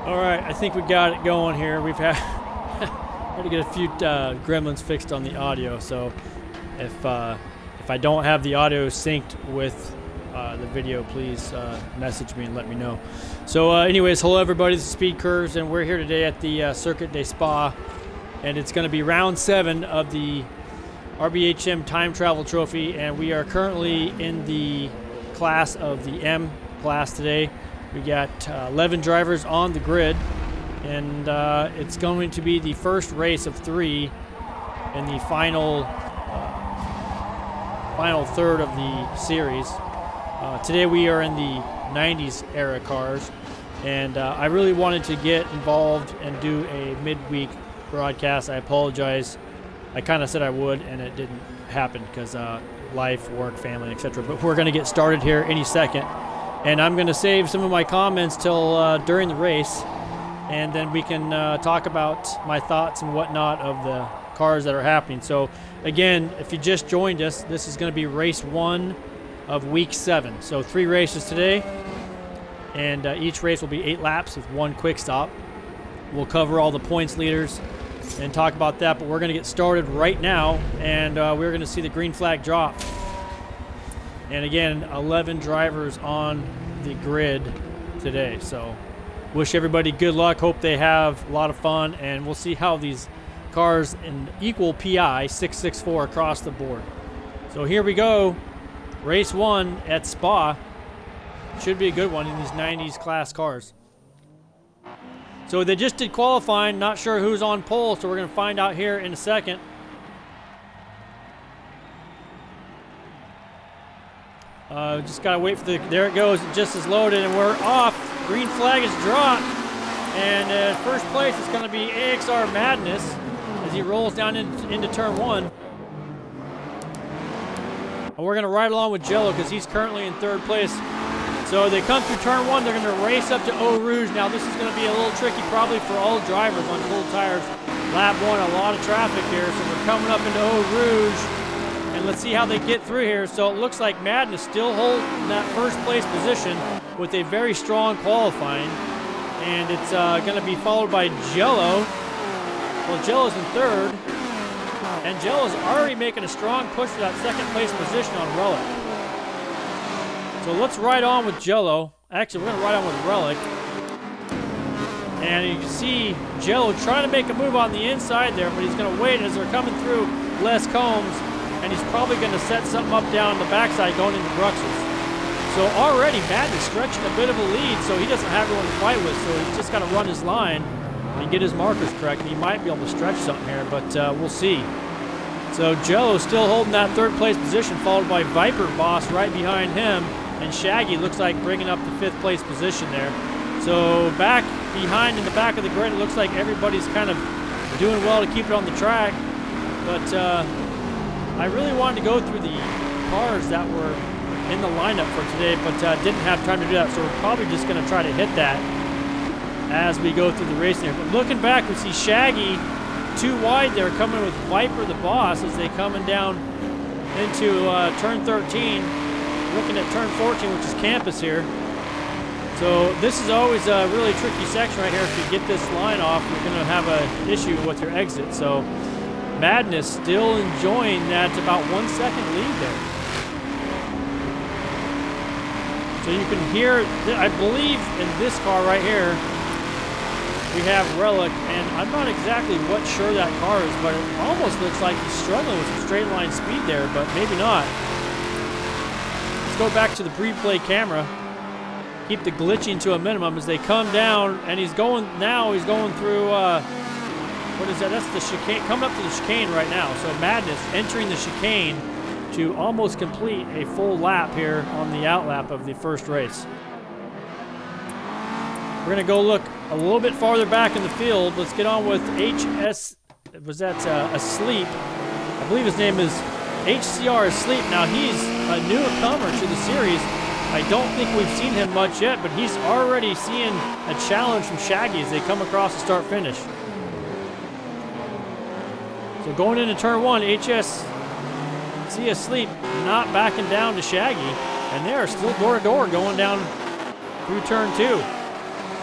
All right, I think we got it going here. We've had to get a few gremlins fixed on the audio, so if I don't have the audio synced with the video, please message me and let me know. So anyways, hello everybody, this is Speed Curves, and we're here today at the Circuit de Spa, and it's going to be round 7 of the RBHM Time Travel Trophy, and we are currently in the class of the M class today. We got 11 drivers on the grid, and it's going to be the first race of 3 in the final third of the series. Today we are in the 90s era cars, and I really wanted to get involved and do a midweek broadcast. I apologize. I kind of said I would, and it didn't happen because life, work, family, etc. But we're going to get started here any second. And I'm going to save some of my comments till during the race, and then we can talk about my thoughts and whatnot of the cars that are happening. So again, if you just joined us, this is going to be race 1 of week 7. So 3 races today, and each race will be 8 laps with 1 quick stop. We'll cover all the points leaders and talk about that, but we're going to get started right now, and we're going to see the green flag drop. And again, 11 drivers on the grid today. So wish everybody good luck. Hope they have a lot of fun. And we'll see how these cars in equal PI, 664 across the board. So here we go. Race 1 at Spa. Should be a good one in these 90s class cars. So they just did qualifying. Not sure who's on pole, so we're going to find out here in a second. Just gotta wait for the, there it goes, it just is loaded, and we're off. Green flag is dropped, and first place is gonna be AXR Madness as he rolls down into turn 1. And we're gonna ride along with Jello because he's currently in 3rd place. So they come through turn 1, they're gonna race up to Eau Rouge. Now this is gonna be a little tricky probably for all drivers on full tires. Lap 1, a lot of traffic here, so we're coming up into Eau Rouge. And let's see how they get through here. So it looks like Madness still holding that first place position with a very strong qualifying. And it's going to be followed by Jello. Well, Jello's in 3rd. And Jello's already making a strong push for that 2nd place position on Relic. So let's ride on with Jello. Actually, we're going to ride on with Relic. And you can see Jello trying to make a move on the inside there, but he's going to wait as they're coming through Les Combs. And he's probably going to set something up down the backside going into Bruxelles. So already Madness stretching a bit of a lead, so he doesn't have anyone to fight with, so he's just got to run his line and get his markers correct. And he might be able to stretch something here, but we'll see. So Jello still holding that 3rd place position, followed by Viper Boss right behind him, and Shaggy looks like bringing up the 5th place position there. So back behind in the back of the grid, it looks like everybody's kind of doing well to keep it on the track, but I really wanted to go through the cars that were in the lineup for today, but didn't have time to do that, so we're probably just going to try to hit that as we go through the race here. But looking back, we see Shaggy too wide there, coming with Viper the Boss as they coming down into turn 13, looking at turn 14, which is Campus here. So this is always a really tricky section right here. If you get this line off, you're going to have an issue with your exit. So Madness still enjoying that about 1 second lead there. So you can hear, I believe in this car right here, we have Relic, and I'm not exactly what sure that car is, but it almost looks like he's struggling with some straight line speed there, but maybe not. Let's go back to the pre-play camera. Keep the glitching to a minimum as they come down, and he's going through, what is that? That's the chicane, coming up to the chicane right now. So Madness entering the chicane to almost complete a full lap here on the outlap of the first race. We're going to go look a little bit farther back in the field. Let's get on with HS, was that Asleep? I believe his name is HCR Asleep. Now he's a newcomer to the series. I don't think we've seen him much yet, but he's already seeing a challenge from Shaggy as they come across the start-finish. So going into turn 1, HSC Asleep not backing down to Shaggy, and they are still door to door going down through turn 2.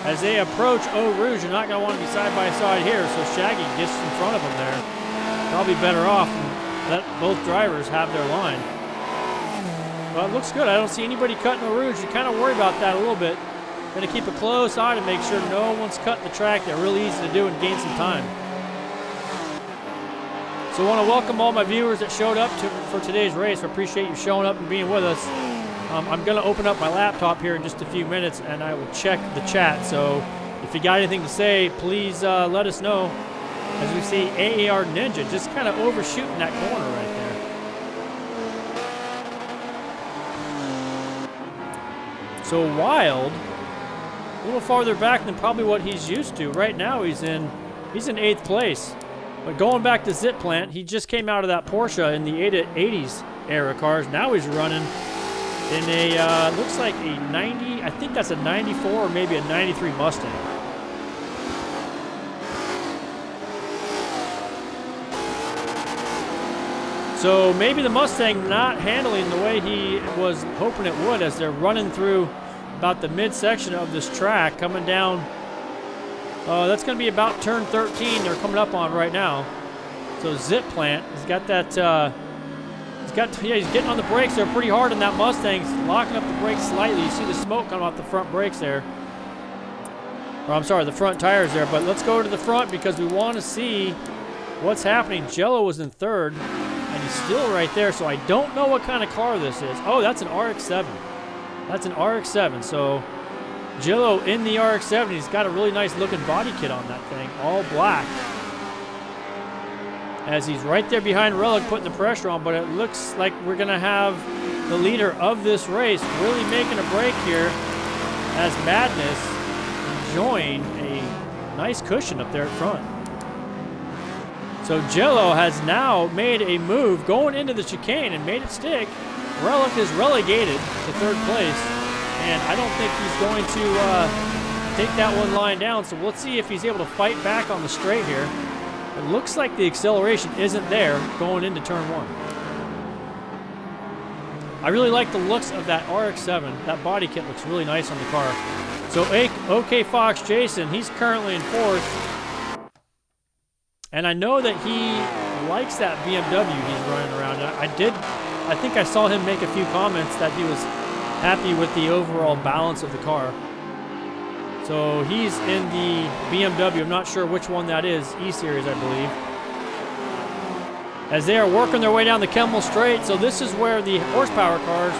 As they approach Eau Rouge, you're not going to want to be side by side here, so Shaggy gets in front of them there. Probably better off and let both drivers have their line. Well, it looks good. I don't see anybody cutting Eau Rouge. You kind of worry about that a little bit. Going to keep a close eye to make sure no one's cutting the track. They're really easy to do and gain some time. So I want to welcome all my viewers that showed up for today's race. I appreciate you showing up and being with us. I'm going to open up my laptop here in just a few minutes, and I will check the chat. So if you got anything to say, please let us know. As we see AAR Ninja just kind of overshooting that corner right there. So Wild, a little farther back than probably what he's used to. Right now he's in 8th place. But going back to Zip Plant, he just came out of that Porsche in the 80s era cars. Now he's running in a, looks like a 90, I think that's a 94 or maybe a 93 Mustang. So maybe the Mustang not handling the way he was hoping it would as they're running through about the midsection of this track, coming down. That's going to be about turn 13 they're coming up on right now. So Zip Plant, he's got that, he's getting on the brakes there pretty hard in that Mustang. He's locking up the brakes slightly. You see the smoke coming off the front brakes there. Or I'm sorry, the front tires there. But let's go to the front because we want to see what's happening. Jello was in 3rd, and he's still right there. So I don't know what kind of car this is. Oh, that's an RX-7. That's an RX-7. So Jello in the RX-7. He's got a really nice looking body kit on that thing, all black. As he's right there behind Relic putting the pressure on, but it looks like we're going to have the leader of this race really making a break here as Madness enjoying a nice cushion up there at front. So Jello has now made a move going into the chicane and made it stick. Relic is relegated to 3rd place, and I don't think he's going to take that one line down, so let's see if he's able to fight back on the straight here. It looks like the acceleration isn't there going into turn 1. I really like the looks of that RX-7. That body kit looks really nice on the car. So OK Fox Jason, he's currently in 4th. And I know that he likes that BMW he's running around. I think I saw him make a few comments that he was happy with the overall balance of the car. So he's in the BMW. I'm not sure which one that is. E-Series, I believe. As they are working their way down the Kemmel Straight. So this is where the horsepower cars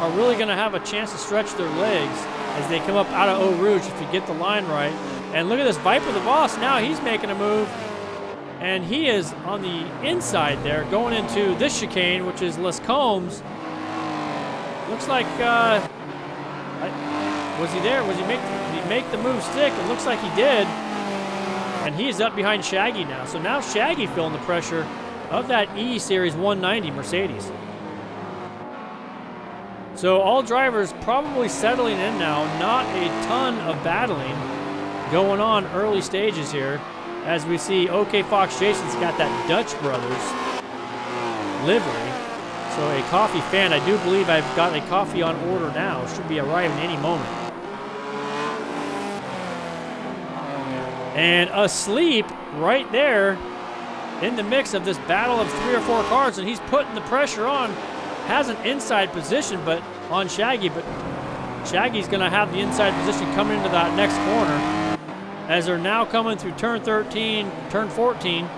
are really going to have a chance to stretch their legs as they come up out of Eau Rouge if you get the line right. And look at this Viper the Boss. Now he's making a move. And he is on the inside there going into this chicane, which is Les Combs. Looks like... was he there? Did he make the move stick? It looks like he did. And he is up behind Shaggy now. So now Shaggy feeling the pressure of that E-Series 190 Mercedes. So all drivers probably settling in now. Not a ton of battling going on early stages here. As we see OK Fox Jason's got that Dutch Brothers livery. So a coffee fan. I do believe I've got a coffee on order now. Should be arriving any moment. And Asleep right there in the mix of this battle of 3 or 4 cars, and he's putting the pressure on. Has an inside position but on Shaggy, but Shaggy's going to have the inside position coming into that next corner as they're now coming through turn 13, turn 14.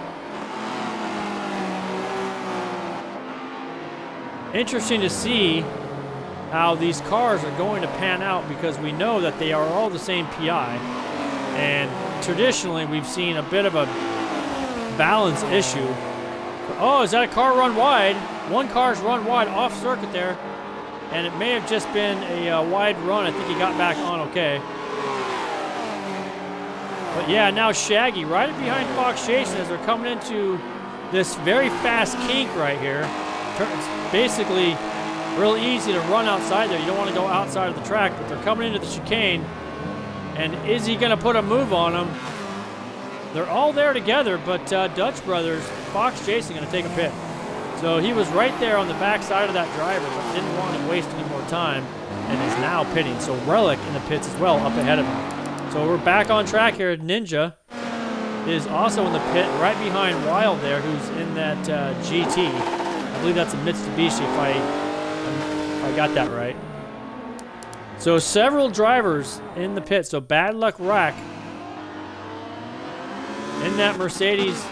Interesting to see how these cars are going to pan out because we know that they are all the same PI. And traditionally, we've seen a bit of a balance issue. Oh, is that a car run wide? One car's run wide off circuit there. And it may have just been a wide run. I think he got back on okay. But yeah, now Shaggy right behind Fox Jason as they're coming into this very fast kink right here. It's basically real easy to run outside there. You don't want to go outside of the track, but they're coming into the chicane. And is he going to put a move on them? They're all there together, but Dutch Brothers, Fox Jason, going to take a pit. So he was right there on the back side of that driver, but didn't want to waste any more time, and is now pitting. So Relic in the pits as well, up ahead of him. So we're back on track here. Ninja is also in the pit right behind Wild there, who's in that GT. I believe that's a Mitsubishi if I got that right. So several drivers in the pit. So Bad Luck Rack in that Mercedes.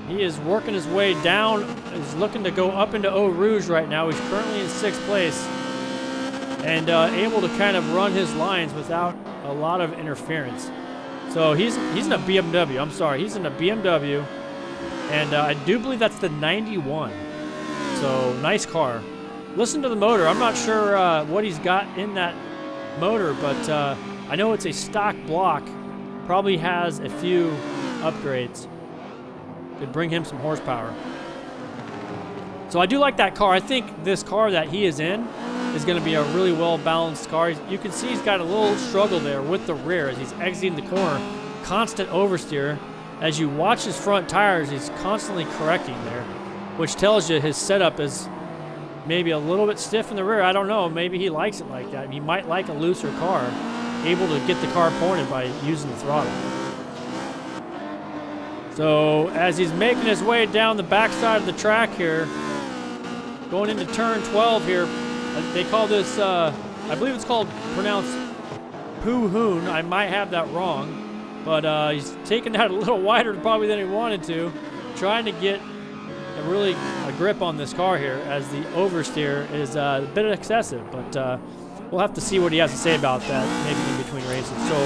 He is working his way down. He's looking to go up into Eau Rouge right now. He's currently in 6th place and able to kind of run his lines without a lot of interference. So he's in a BMW. I'm sorry, he's in a BMW, and I do believe that's the 91. So nice car. Listen to the motor. I'm not sure what he's got in that motor, but I know it's a stock block. Probably has a few upgrades. Could bring him some horsepower. So I do like that car. I think this car that he is in is going to be a really well-balanced car. You can see he's got a little struggle there with the rear as he's exiting the corner. Constant oversteer. As you watch his front tires, he's constantly correcting there, which tells you his setup is maybe a little bit stiff in the rear. I don't know. Maybe he likes it like that. He might like a looser car, able to get the car pointed by using the throttle. So as he's making his way down the backside of the track here, going into turn 12 here, they call this, I believe it's pronounced Poo-Hoon. I might have that wrong, but he's taking that a little wider probably than he wanted to, trying to get a grip on this car here as the oversteer is a bit excessive, but we'll have to see what he has to say about that maybe in between races. So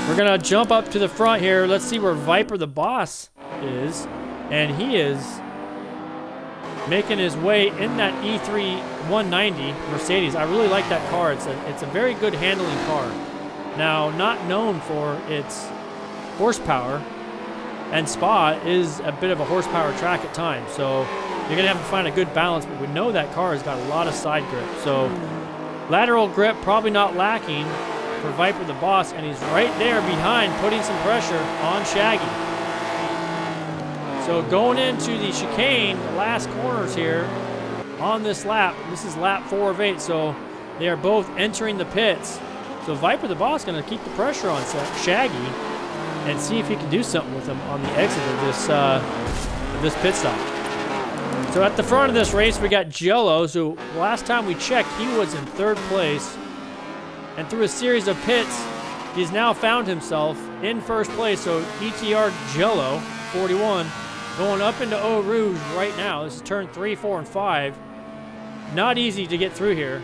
we're going to jump up to the front here. Let's see where Viper the Boss is. And he is making his way in that E3 190 Mercedes. I really like that car. It's a very good handling car. Now, not known for its horsepower, and Spa is a bit of a horsepower track at times. So you're going to have to find a good balance, but we know that car has got a lot of side grip. So lateral grip probably not lacking for Viper the Boss, and he's right there behind, putting some pressure on Shaggy. So going into the chicane, the last corners here on this lap. This is lap 4 of 8, so they are both entering the pits. So Viper the Boss going to keep the pressure on Shaggy and see if he can do something with him on the exit of this pit stop. So at the front of this race, we got Jello. So last time we checked, he was in 3rd place. And through a series of pits, he's now found himself in 1st place. So ETR Jello, 41, going up into Eau Rouge right now. This is turn 3, 4, and 5. Not easy to get through here.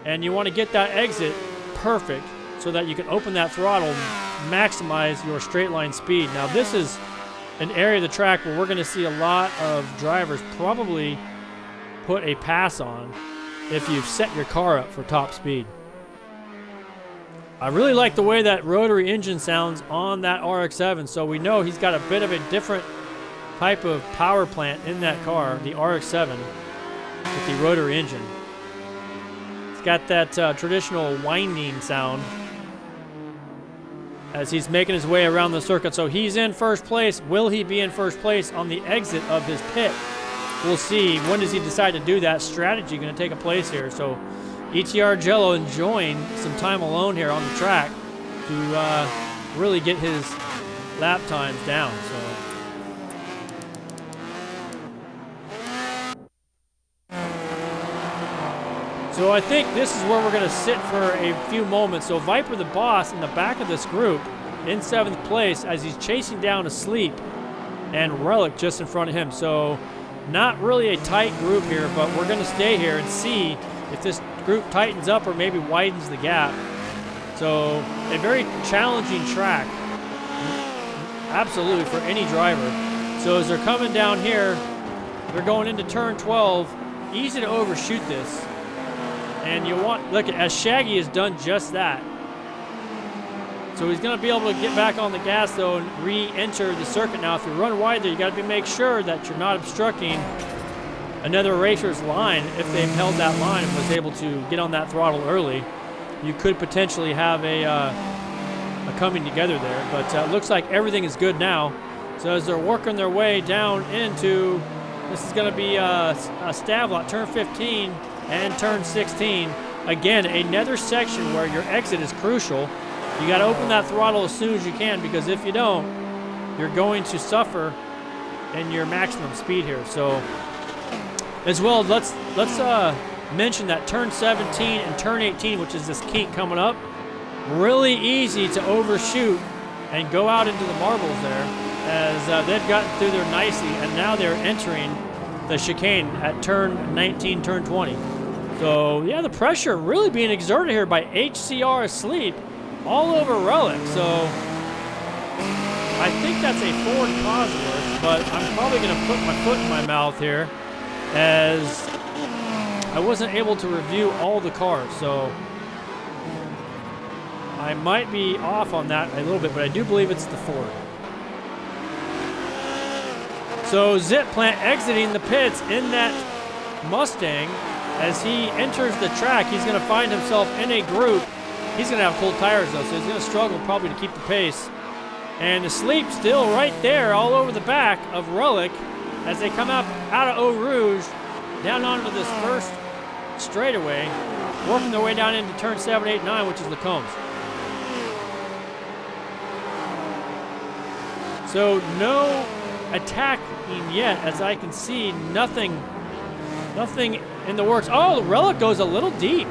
And you want to get that exit perfect so that you can open that throttle and maximize your straight line speed. Now this is an area of the track where we're going to see a lot of drivers probably put a pass on if you've set your car up for top speed. I really like the way that rotary engine sounds on that RX-7, so we know he's got a bit of a different type of power plant in that car, the RX-7, with the rotary engine. It's got that traditional whining sound as he's making his way around the circuit. So he's in 1st place. Will he be in 1st place on the exit of his pit? We'll see. When does he decide to do that? Strategy going to take a place here. So ETR Jello enjoying some time alone here on the track to really get his lap times down. So I think this is where we're going to sit for a few moments. So Viper the Boss in the back of this group in 7th place as he's chasing down Asleep and Relic just in front of him. So not really a tight group here, but we're going to stay here and see if this group tightens up or maybe widens the gap. So a very challenging track, absolutely, for any driver. So as they're coming down here, they're going into turn 12. Easy to overshoot this. And you want, look, as Shaggy has done just that. So he's going to be able to get back on the gas, though, and re-enter the circuit. Now, if you run wide there, you got to make sure that you're not obstructing another racer's line. If they've held that line and was able to get on that throttle early, you could potentially have a coming together there. But it looks like everything is good now. So as they're working their way down into, this is going to be a stab lot, turn 15 and turn 16. Again, another section where your exit is crucial. You got to open that throttle as soon as you can, because if you don't, you're going to suffer in your maximum speed here. So as well, let's mention that turn 17 and turn 18, which is this kink coming up, really easy to overshoot and go out into the marbles there, as they've gotten through there nicely, and now they're entering the chicane at turn 19, turn 20. So yeah, the pressure really being exerted here by HCR Asleep all over Relic. So I think that's a Ford Cosworth, but I'm probably going to put my foot in my mouth here, as I wasn't able to review all the cars. So I might be off on that a little bit, but I do believe it's the Ford. So Zit Plant exiting the pits in that Mustang. As he enters the track, he's going to find himself in a group. He's going to have cold tires, though, so he's going to struggle probably to keep the pace. And Asleep still right there all over the back of Relic as they come out of Eau Rouge down onto this first straightaway, working their way down into turn 7, 8, 9, which is the Combs. So no attacking yet, as I can see, nothing in the works. Oh, the Relic goes a little deep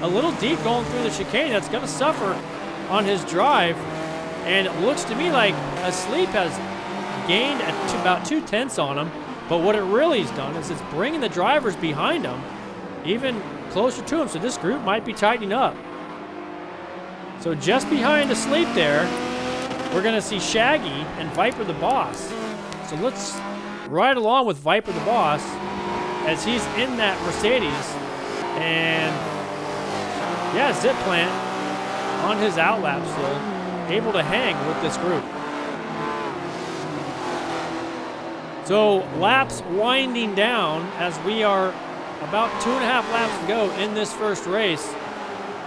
going through the chicane. That's going to suffer on his drive, and it looks to me like Asleep has gained about 2/10 on him, but what it really has done is it's bringing the drivers behind him even closer to him, so this group might be tightening up. So just behind Asleep there, we're going to see Shaggy and Viper the Boss. So let's ride along with Viper the Boss as he's in that Mercedes. And yeah, Zit Plant on his outlap still, able to hang with this group. So laps winding down as we are about 2.5 laps to go in this first race.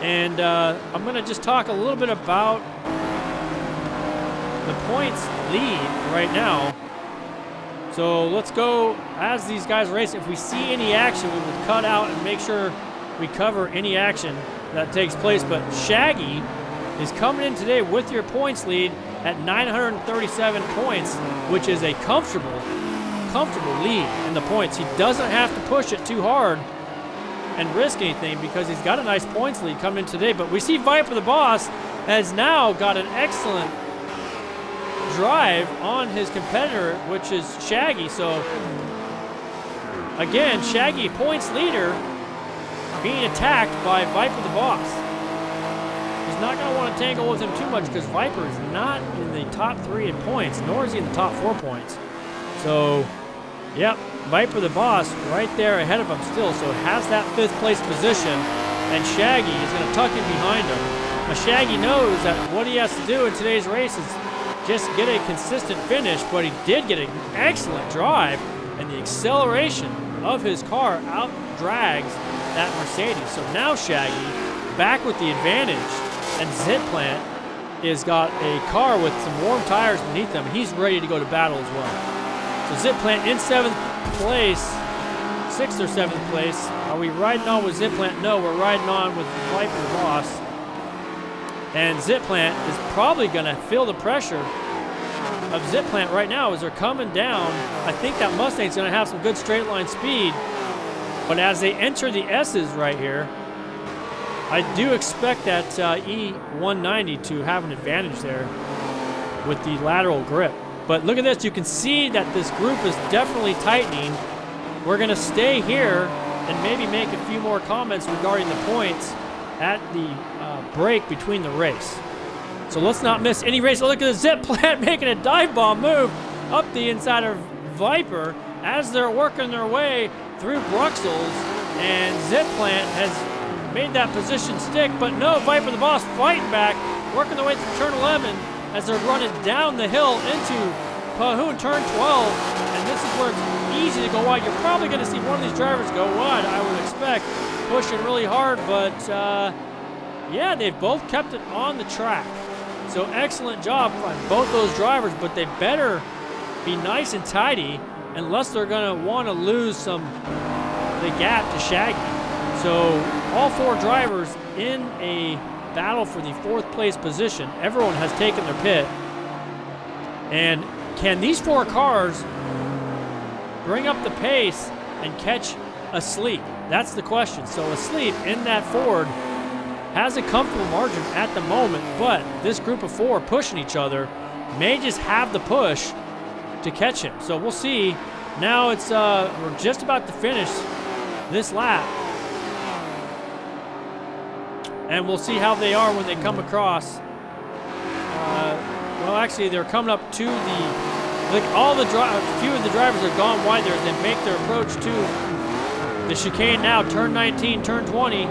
And I'm going to just talk a little bit about the points lead right now. So let's go as these guys race. If we see any action, we will cut out and make sure we cover any action that takes place. But Shaggy is coming in today with your points lead at 937 points, which is a comfortable lead in the points. He doesn't have to push it too hard and risk anything because he's got a nice points lead coming in today. But we see Viper the Boss has now got an excellent drive on his competitor, which is Shaggy. So again, Shaggy, points leader, being attacked by Viper the Boss. He's not going to want to tangle with him too much because Viper is not in the top 3 in points, nor is he in the top 4 points. So yep, Viper the Boss right there ahead of him still, so has that 5th place position, and Shaggy is going to tuck in behind him. Now Shaggy knows that what he has to do in today's race is just get a consistent finish, but he did get an excellent drive, and the acceleration of his car out-drags that Mercedes. So now Shaggy back with the advantage, and Zit Plant has got a car with some warm tires beneath him, and he's ready to go to battle as well. So Zit Plant in 7th place, 6th or 7th place. Are we riding on with Zit Plant? No, we're riding on with Viper the Boss. And Zit Plant is probably going to feel the pressure of Zit Plant right now as they're coming down. I think that Mustang's going to have some good straight line speed. But as they enter the S's right here, I do expect that E190 to have an advantage there with the lateral grip. But look at this. You can see that this group is definitely tightening. We're going to stay here and maybe make a few more comments regarding the points at the break between the race. So let's not miss any race. Look at the Zit Plant making a dive bomb move up the inside of Viper as they're working their way through Bruxelles, and Zit Plant has made that position stick, but no, Viper the Boss fighting back, working their way through turn 11 as they're running down the hill into Pahoon turn 12, and this is where it's easy to go wide. You're probably going to see one of these drivers go wide, I would expect, pushing really hard, but yeah, they've both kept it on the track. So excellent job by both those drivers, but they better be nice and tidy unless they're going to want to lose the gap to Shaggy. So all 4 drivers in a battle for the 4th place position. Everyone has taken their pit. And can these 4 cars bring up the pace and catch Asleep? That's the question. So Asleep in that Ford has a comfortable margin at the moment, but this group of 4 pushing each other may just have the push to catch him. So we'll see. Now it's we're just about to finish this lap, and we'll see how they are when they come across. Well, actually, they're coming up to a few of the drivers have gone wide there as they make their approach to the chicane now. Turn 19, turn 20,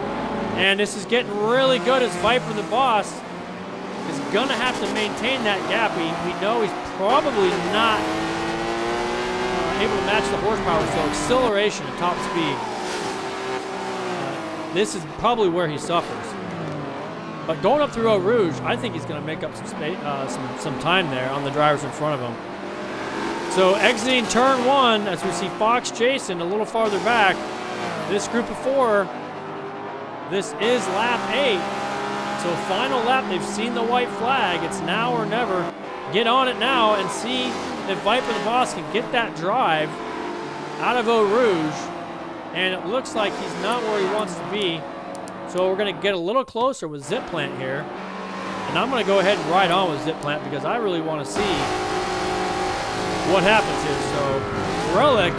and this is getting really good as Viper the boss is gonna have to maintain that gap. We know he's probably not able to match the horsepower, so acceleration at top speed. This is probably where he suffers. But going up through Eau Rouge, I think he's going to make up some time there on the drivers in front of him. So exiting turn 1, as we see Fox Jason a little farther back, this group of 4, this is lap 8. So final lap, they've seen the white flag. It's now or never. Get on it now and see if Viper the boss can get that drive out of Eau Rouge. And it looks like he's not where he wants to be. So we're going to get a little closer with Zip Plant here. And I'm going to go ahead and ride on with Zip Plant because I really want to see what happens here. So Relic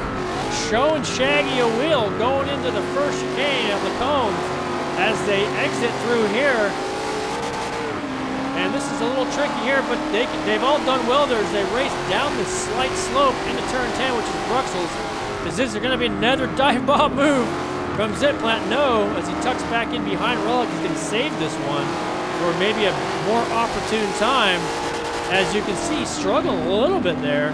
showing Shaggy a wheel going into the first chicane of the cones as they exit through here. And this is a little tricky here, but they've all done well there as they race down this slight slope into turn 10, which is Bruxelles. Is this going to be another dive bomb move from Zip Plant? No, as he tucks back in behind Relic, he's going to save this one for maybe a more opportune time. As you can see, struggling a little bit there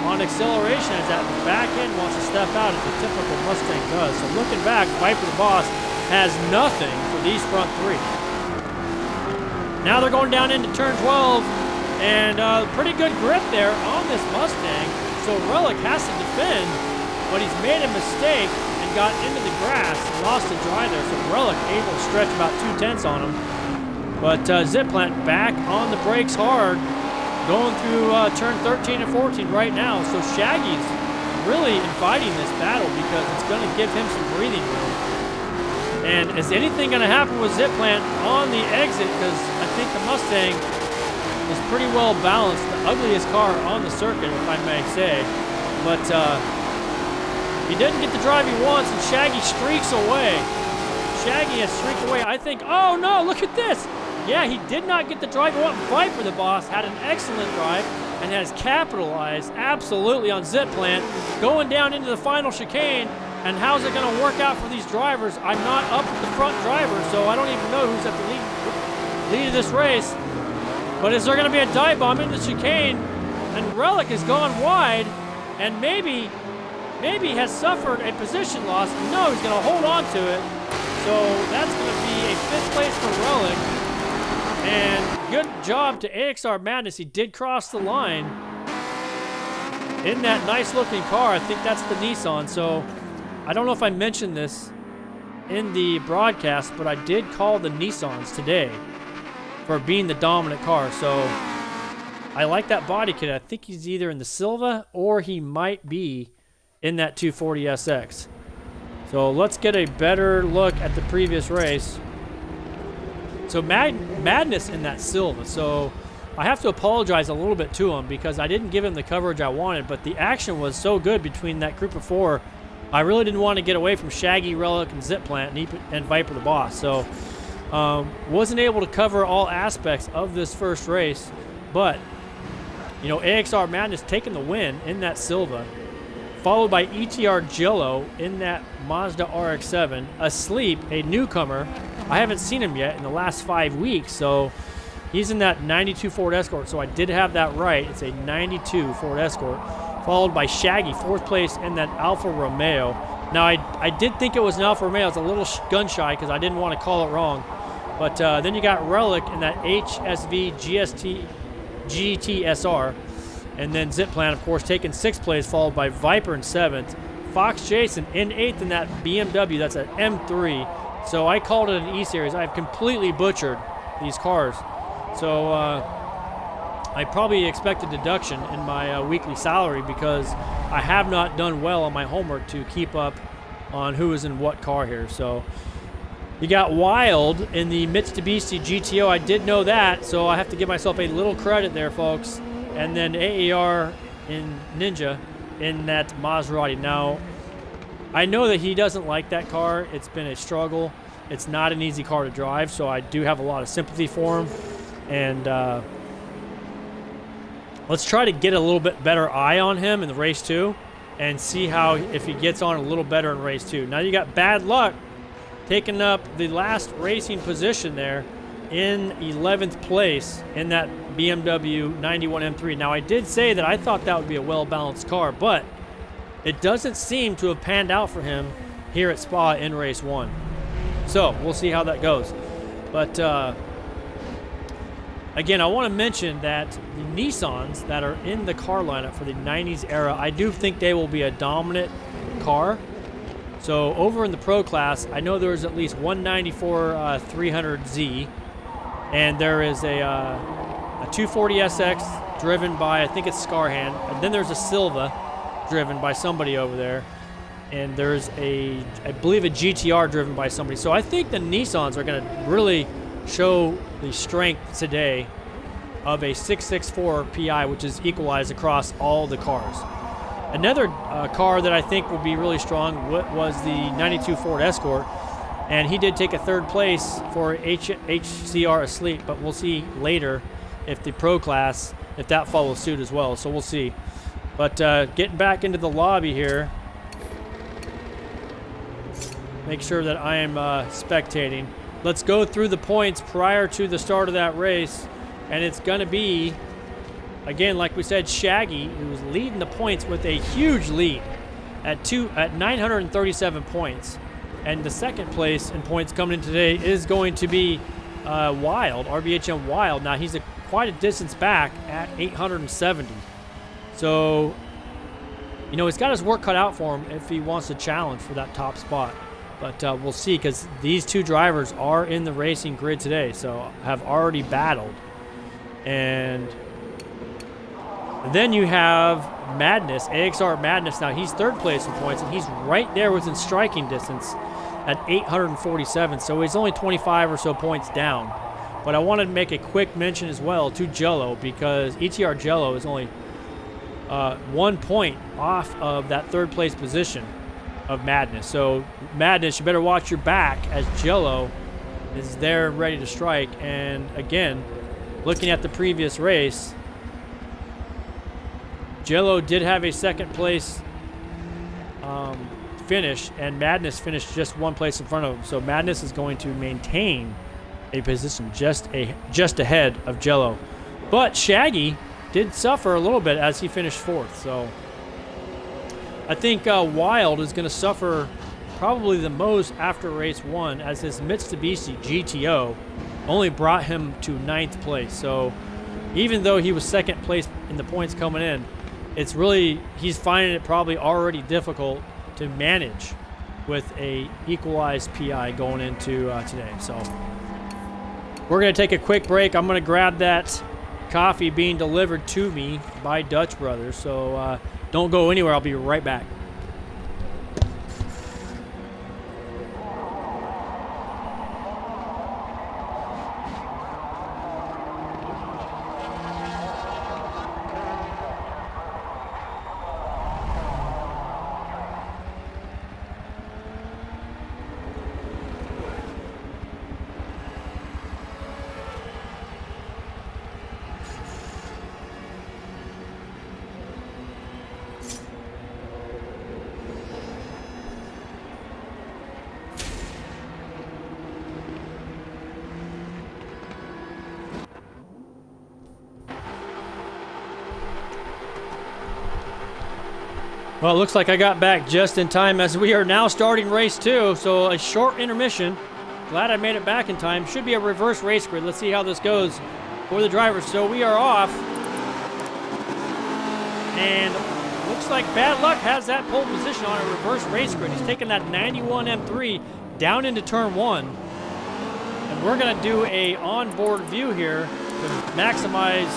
on acceleration as that back end wants to step out as the typical Mustang does. So looking back, Viper the boss has nothing for these front 3. Now they're going down into turn 12, and pretty good grip there on this Mustang. So Relic has to defend, but he's made a mistake and got into the grass and lost a dry there. So Relic able to stretch about 2/10 on him. But Zip Plant back on the brakes hard, going through turn 13 and 14 right now. So Shaggy's really inviting this battle because it's going to give him some breathing room. And is anything going to happen with Zip Plant on the exit? Because I think the Mustang is pretty well balanced. The ugliest car on the circuit, if I may say. But he didn't get the drive he wants, and Shaggy streaks away. Shaggy has streaked away. I think, oh no, look at this. Yeah, he did not get the drive he wanted. Viper the boss had an excellent drive and has capitalized absolutely on Zip Plant going down into the final chicane. And how's it going to work out for these drivers? I'm not up with the front driver, so I don't even know who's at the lead of this race. But is there going to be a dive bomb in the chicane? And Relic has gone wide, and maybe has suffered a position loss. No, he's going to hold on to it. So that's going to be a 5th place for Relic. And good job to AXR Madness. He did cross the line in that nice-looking car. I think that's the Nissan. So I don't know if I mentioned this in the broadcast, but I did call the Nissans today for being the dominant car. So I like that body kit. I think he's either in the Silva or he might be in that 240SX. So let's get a better look at the previous race. So Madness in that Silva. So I have to apologize a little bit to him because I didn't give him the coverage I wanted, but the action was so good between that group of 4. I really didn't want to get away from Shaggy, Relic, and Zip Plant and Viper the boss. So wasn't able to cover all aspects of this first race. But, you know, AXR Madness taking the win in that Silva, followed by ETR Jillo in that Mazda RX-7. Asleep, a newcomer. I haven't seen him yet in the last 5 weeks. So he's in that 92 Ford Escort. So I did have that right. It's a 92 Ford Escort. Followed by Shaggy, 4th place in that Alfa Romeo. Now, I did think it was an Alfa Romeo. I was a little gun shy because I didn't want to call it wrong. But then you got Relic in that HSV GT SR. And then Zip Plant, of course, taking 6th place, followed by Viper in 7th. Fox Jason in 8th in that BMW. That's an M3. So I called it an E-Series. I've completely butchered these cars. So I probably expect a deduction in my weekly salary because I have not done well on my homework to keep up on who is in what car here. So you got Wild in the Mitsubishi GTO. I did know that, so I have to give myself a little credit there, folks. And then AAR in Ninja in that Maserati. Now, I know that he doesn't like that car. It's been a struggle. It's not an easy car to drive, so I do have a lot of sympathy for him. And let's try to get a little bit better eye on him in the race 2 and see how if he gets on a little better in race 2. Now you got Bad Luck taking up the last racing position there in 11th place in that BMW 91 M3. Now I did say that I thought that would be a well-balanced car, but it doesn't seem to have panned out for him here at Spa in race 1. So we'll see how that goes. But again, I want to mention that the Nissans that are in the car lineup for the 90s era, I do think they will be a dominant car. So over in the Pro class, I know there's at least 194 300Z, and there is a 240SX driven by, I think it's Scarhand, and then there's a Silva driven by somebody over there, and there's I believe a GTR driven by somebody. So I think the Nissans are going to really show the strength today of a 664 PI, which is equalized across all the cars. Another car that I think will be really strong was the 92 Ford Escort, and he did take a 3rd place for HCR Asleep, but we'll see later if the Pro class, if that follows suit as well, so we'll see. But getting back into the lobby here, make sure that I am spectating. Let's go through the points prior to the start of that race, and it's going to be, again, like we said, Shaggy, who's leading the points with a huge lead at 937 points. And the second place in points coming in today is going to be Wild, RBHM Wild. Now, he's quite a distance back at 870. So, you know, he's got his work cut out for him if he wants to challenge for that top spot. But we'll see, because these two drivers are in the racing grid today, so have already battled. And then you have Madness, AXR Madness. Now, he's 3rd place in points, and he's right there within striking distance at 847. So he's only 25 or so points down. But I wanted to make a quick mention as well to Jello, because ETR Jello is only 1 point off of that 3rd place position of Madness. So Madness, you better watch your back as Jello is there ready to strike. And again, looking at the previous race, Jello did have a 2nd place finish, and Madness finished just 1 place in front of him. So Madness is going to maintain a position just ahead of Jello. But Shaggy did suffer a little bit as he finished 4th. So I think Wild is going to suffer probably the most after race 1, as his Mitsubishi GTO only brought him to 9th place. So even though he was 2nd place in the points coming in, it's really, he's finding it probably already difficult to manage with a equalized PI going into today. So we're going to take a quick break. I'm going to grab that coffee being delivered to me by Dutch Brothers. So don't go anywhere. I'll be right back. Well, it looks like I got back just in time, as we are now starting race 2. So a short intermission. Glad I made it back in time. Should be a reverse race grid. Let's see how this goes for the drivers. So we are off. And looks like Bad Luck has that pole position on a reverse race grid. He's taking that 91 M3 down into turn 1. And we're going to do a onboard view here to maximize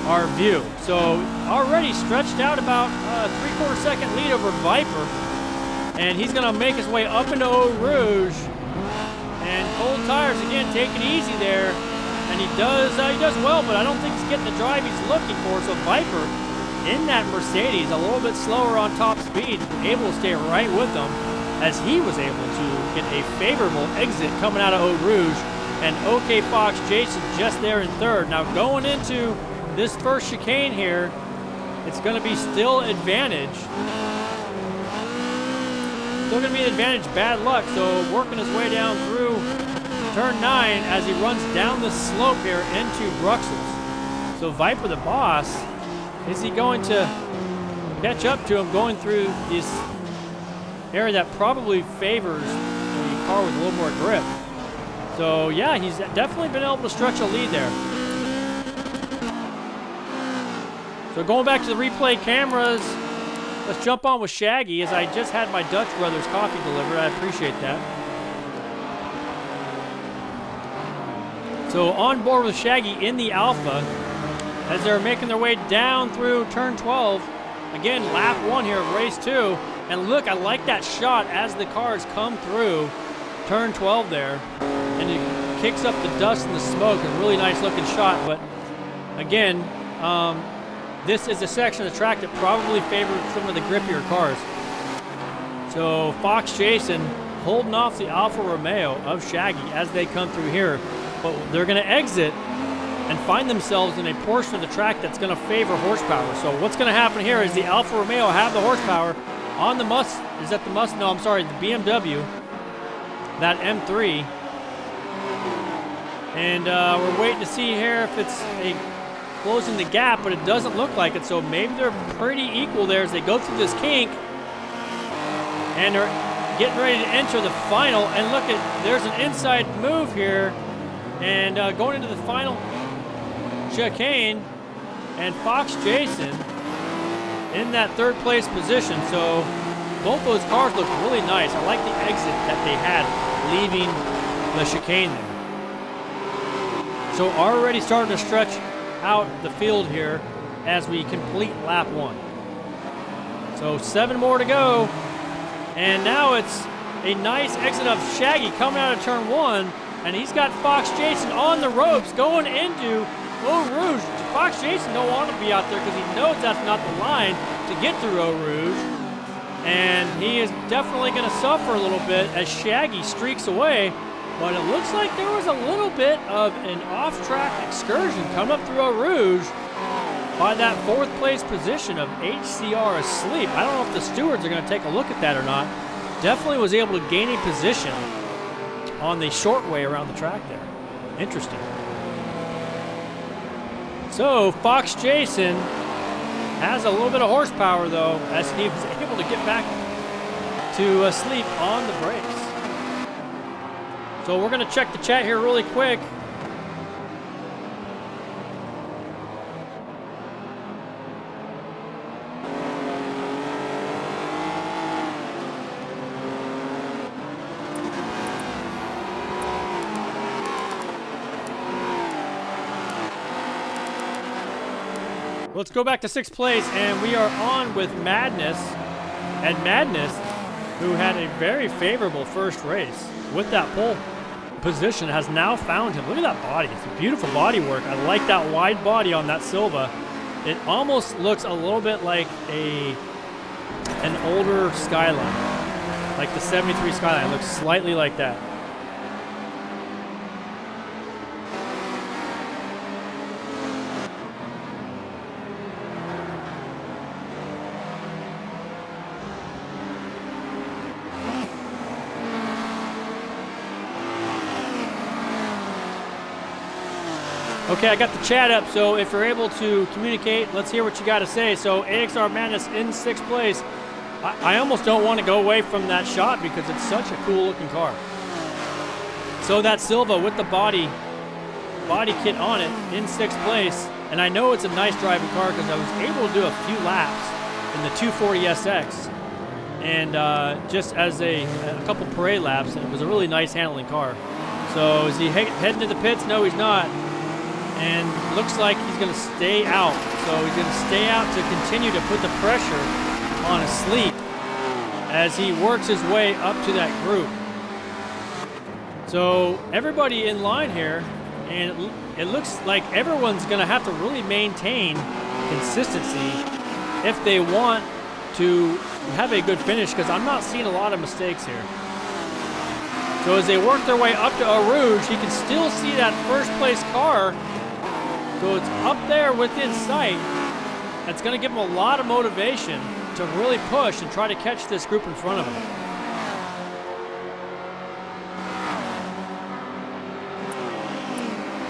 our view. So already stretched out about a 3/4 second lead over Viper, and he's going to make his way up into Eau Rouge. And cold tires again, take it easy there, and he does well, but I don't think he's getting the drive he's looking for. So Viper in that Mercedes, a little bit slower on top speed, able to stay right with them, as he was able to get a favorable exit coming out of Eau Rouge. And OK Fox Jason just there in third. Now going into this first chicane here, it's going to be still advantage. Still going to be an advantage, bad luck. So working his way down through turn 9 as he runs down the slope here into Bruxelles. So Viper the boss, is he going to catch up to him going through this area that probably favors a car with a little more grip? So yeah, he's definitely been able to stretch a lead there. So going back to the replay cameras, let's jump on with Shaggy, as I just had my Dutch Brothers coffee delivered. I appreciate that. So on board with Shaggy in the Alpha as they're making their way down through turn 12. Again, lap 1 here of race 2. And look, I like that shot as the cars come through turn 12 there. And it kicks up the dust and the smoke. A really nice looking shot. But again, this is a section of the track that probably favors some of the grippier cars. So Fox Jason holding off the Alfa Romeo of Shaggy as they come through here. But they're going to exit and find themselves in a portion of the track that's going to favor horsepower. So what's going to happen here is the Alfa Romeo have the horsepower on the the BMW, that M3. And we're waiting to see here if it's closing the gap, but it doesn't look like it. So maybe they're pretty equal there as they go through this kink. And they're getting ready to enter the final. And look there's an inside move here. And going into the final chicane, and Fox Jason in that third place position. So both those cars look really nice. I like the exit that they had leaving the chicane there. So already starting to stretch out the field here as we complete lap 1. So 7 more to go, and now it's a nice exit of Shaggy coming out of turn 1, and he's got Fox Jason on the ropes going into Eau Rouge. Fox Jason don't want to be out there because he knows that's not the line to get through Eau Rouge. And he is definitely going to suffer a little bit as Shaggy streaks away. But it looks like there was a little bit of an off-track excursion coming up through Eau Rouge by that 4th place position of HCR Asleep. I don't know if the stewards are going to take a look at that or not. Definitely was able to gain a position on the short way around the track there. Interesting. So Fox Jason has a little bit of horsepower though, as he was able to get back to Asleep on the brakes. So we're going to check the chat here really quick. Let's go back to 6th place, and we are on with Madness. And Madness, who had a very favorable first race with that pole position, has now found him. Look at that body. It's a beautiful body work. I like that wide body on that Silva. It almost looks a little bit like an older Skyline. Like the 73 Skyline. It looks slightly like that. Okay, I got the chat up, so if you're able to communicate, let's hear what you got to say. So AXR Madness in 6th place. I almost don't want to go away from that shot because it's such a cool looking car. So that Silva with the body kit on it in 6th place. And I know it's a nice driving car because I was able to do a few laps in the 240SX and just as a couple parade laps, and it was a really nice handling car. So is he heading to the pits? No, he's not. And looks like he's going to stay out. So he's going to stay out to continue to put the pressure on a sleep as he works his way up to that group. So everybody in line here, and it looks like everyone's going to have to really maintain consistency if they want to have a good finish, because I'm not seeing a lot of mistakes here. So as they work their way up to Eau Rouge, you can still see that first place car. So it's up there within sight. That's going to give them a lot of motivation to really push and try to catch this group in front of them.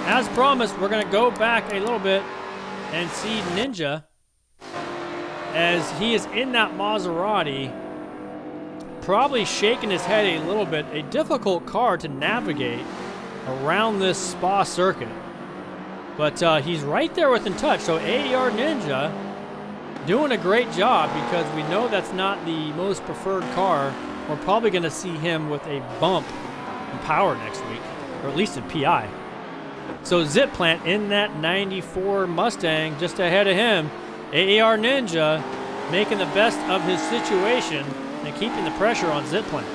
As promised, we're going to go back a little bit and see Ninja as he is in that Maserati, probably shaking his head a little bit. A difficult car to navigate around this Spa circuit. But he's right there within touch. So AER Ninja doing a great job, because we know that's not the most preferred car. We're probably going to see him with a bump in power next week, or at least in PI. So Zip Plant in that 94 Mustang just ahead of him. AER Ninja making the best of his situation and keeping the pressure on Zip Plant.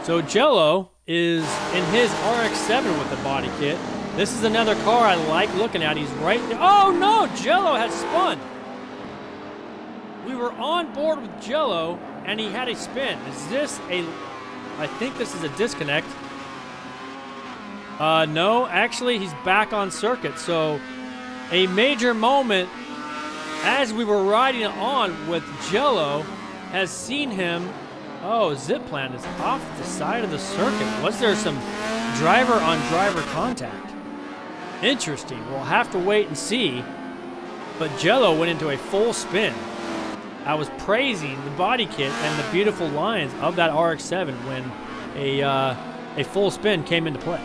So Jello is in his RX-7 with the body kit. This is another car I like looking at. He's right there. Oh no, Jello has spun. We were on board with Jello and he had a spin. Is this a... I think this is a disconnect. No, actually he's back on circuit. So a major moment as we were riding on with Jello has seen him. Oh, Zip Plant is off the side of the circuit. Was there some driver-on-driver contact? Interesting. We'll have to wait and see. But Jello went into a full spin. I was praising the body kit and the beautiful lines of that RX-7 when a full spin came into play.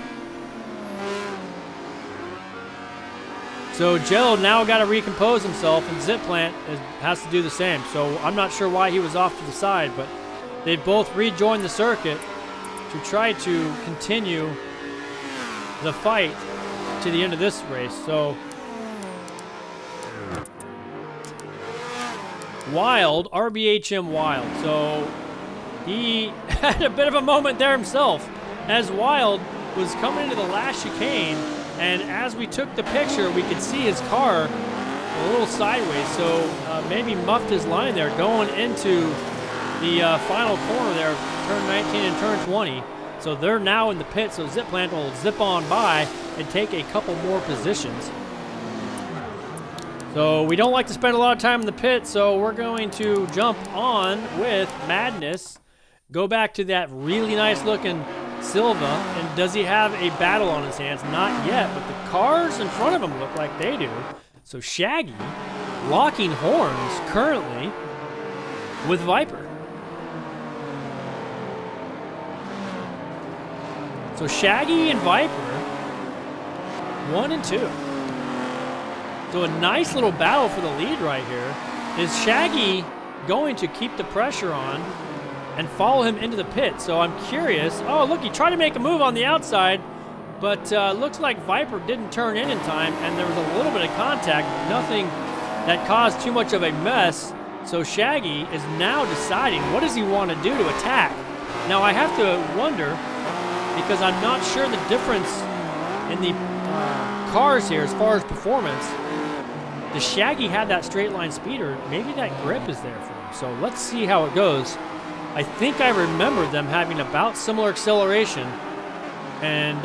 So Jello now got to recompose himself, and Zip Plant has to do the same. So I'm not sure why he was off to the side, but they both rejoined the circuit to try to continue the fight to the end of this race. So Wild, RBHM Wild. So he had a bit of a moment there himself as Wild was coming into the last chicane, and as we took the picture, we could see his car a little sideways. So maybe muffed his line there going into the final corner there, turn 19 and turn 20. So they're now in the pit, so Zip Plant will zip on by and take a couple more positions. So we don't like to spend a lot of time in the pit, so we're going to jump on with Madness, go back to that really nice looking Silva, and does he have a battle on his hands? Not yet, but the cars in front of him look like they do. So Shaggy locking horns currently with Viper. So Shaggy and Viper, 1 and 2. So a nice little battle for the lead right here. Is Shaggy going to keep the pressure on and follow him into the pit? So I'm curious. Oh, look, he tried to make a move on the outside, but looks like Viper didn't turn in time, and there was a little bit of contact, nothing that caused too much of a mess. So Shaggy is now deciding what does he want to do to attack. Now I have to wonder, because I'm not sure the difference in the cars here as far as performance. The Shaggy had that straight line speeder. Maybe that grip is there for him. So let's see how it goes. I think I remember them having about similar acceleration and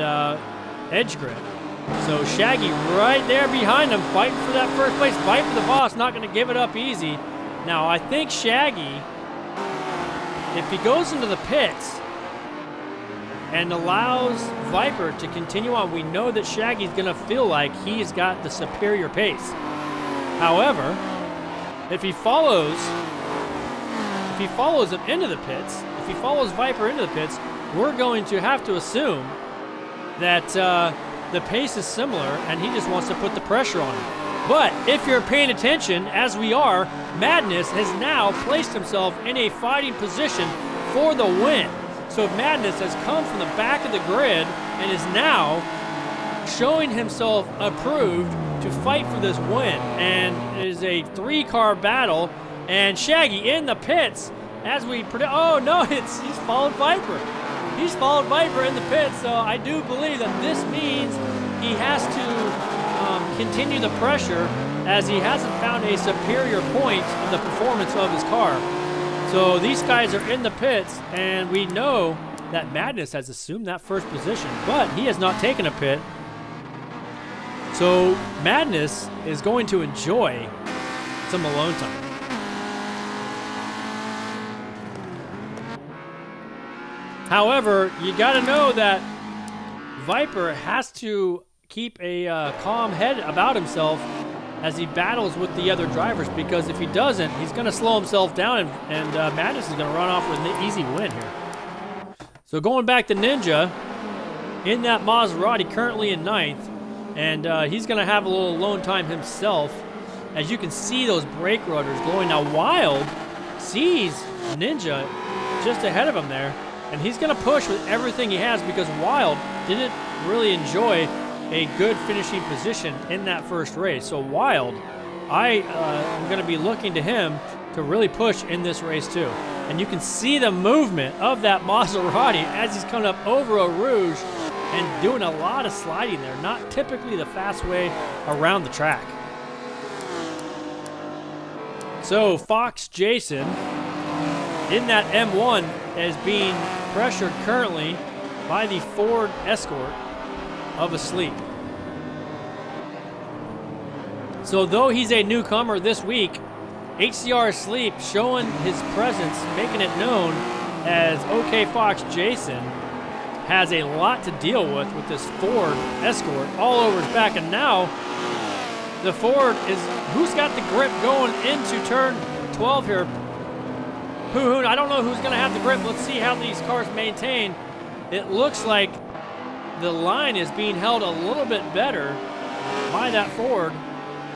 edge grip. So Shaggy right there behind him, fighting for that first place. Fight for the boss, not going to give it up easy. Now I think Shaggy, if he goes into the pits and allows Viper to continue on, we know that Shaggy's going to feel like he's got the superior pace. However, if he follows him into the pits, if he follows Viper into the pits, we're going to have to assume that the pace is similar and he just wants to put the pressure on him. But if you're paying attention, as we are, Madness has now placed himself in a fighting position for the win. So Madness has come from the back of the grid and is now showing himself approved to fight for this win. And it is a 3-car battle, and Shaggy in the pits as we predict. Oh no, he's followed Viper. He's followed Viper in the pits, so I do believe that this means he has to continue the pressure, as he hasn't found a superior point of the performance of his car. So these guys are in the pits, and we know that Madness has assumed that first position, but he has not taken a pit. So Madness is going to enjoy some alone time. However, you got to know that Viper has to keep a calm head about himself as he battles with the other drivers, because if he doesn't, he's going to slow himself down, and Madness is going to run off with an easy win here. So going back to Ninja in that Maserati, currently in 9th, and he's going to have a little alone time himself. As you can see, those brake rotors glowing. Now Wild sees Ninja just ahead of him there, and he's going to push with everything he has, because Wild didn't really enjoy a good finishing position in that first race. So Wild, I am going to be looking to him to really push in this race too. And you can see the movement of that Maserati as he's coming up over a Rouge and doing a lot of sliding there. Not typically the fast way around the track. So Fox Jason in that M1 is being pressured currently by the Ford Escort of Asleep. So though he's a newcomer this week, HCR Asleep showing his presence, making it known as OK Fox Jason has a lot to deal with this Ford Escort all over his back. And now the Ford is, who's got the grip going into turn 12 here? I don't know who's going to have the grip. Let's see how these cars maintain. It looks like the line is being held a little bit better by that Ford,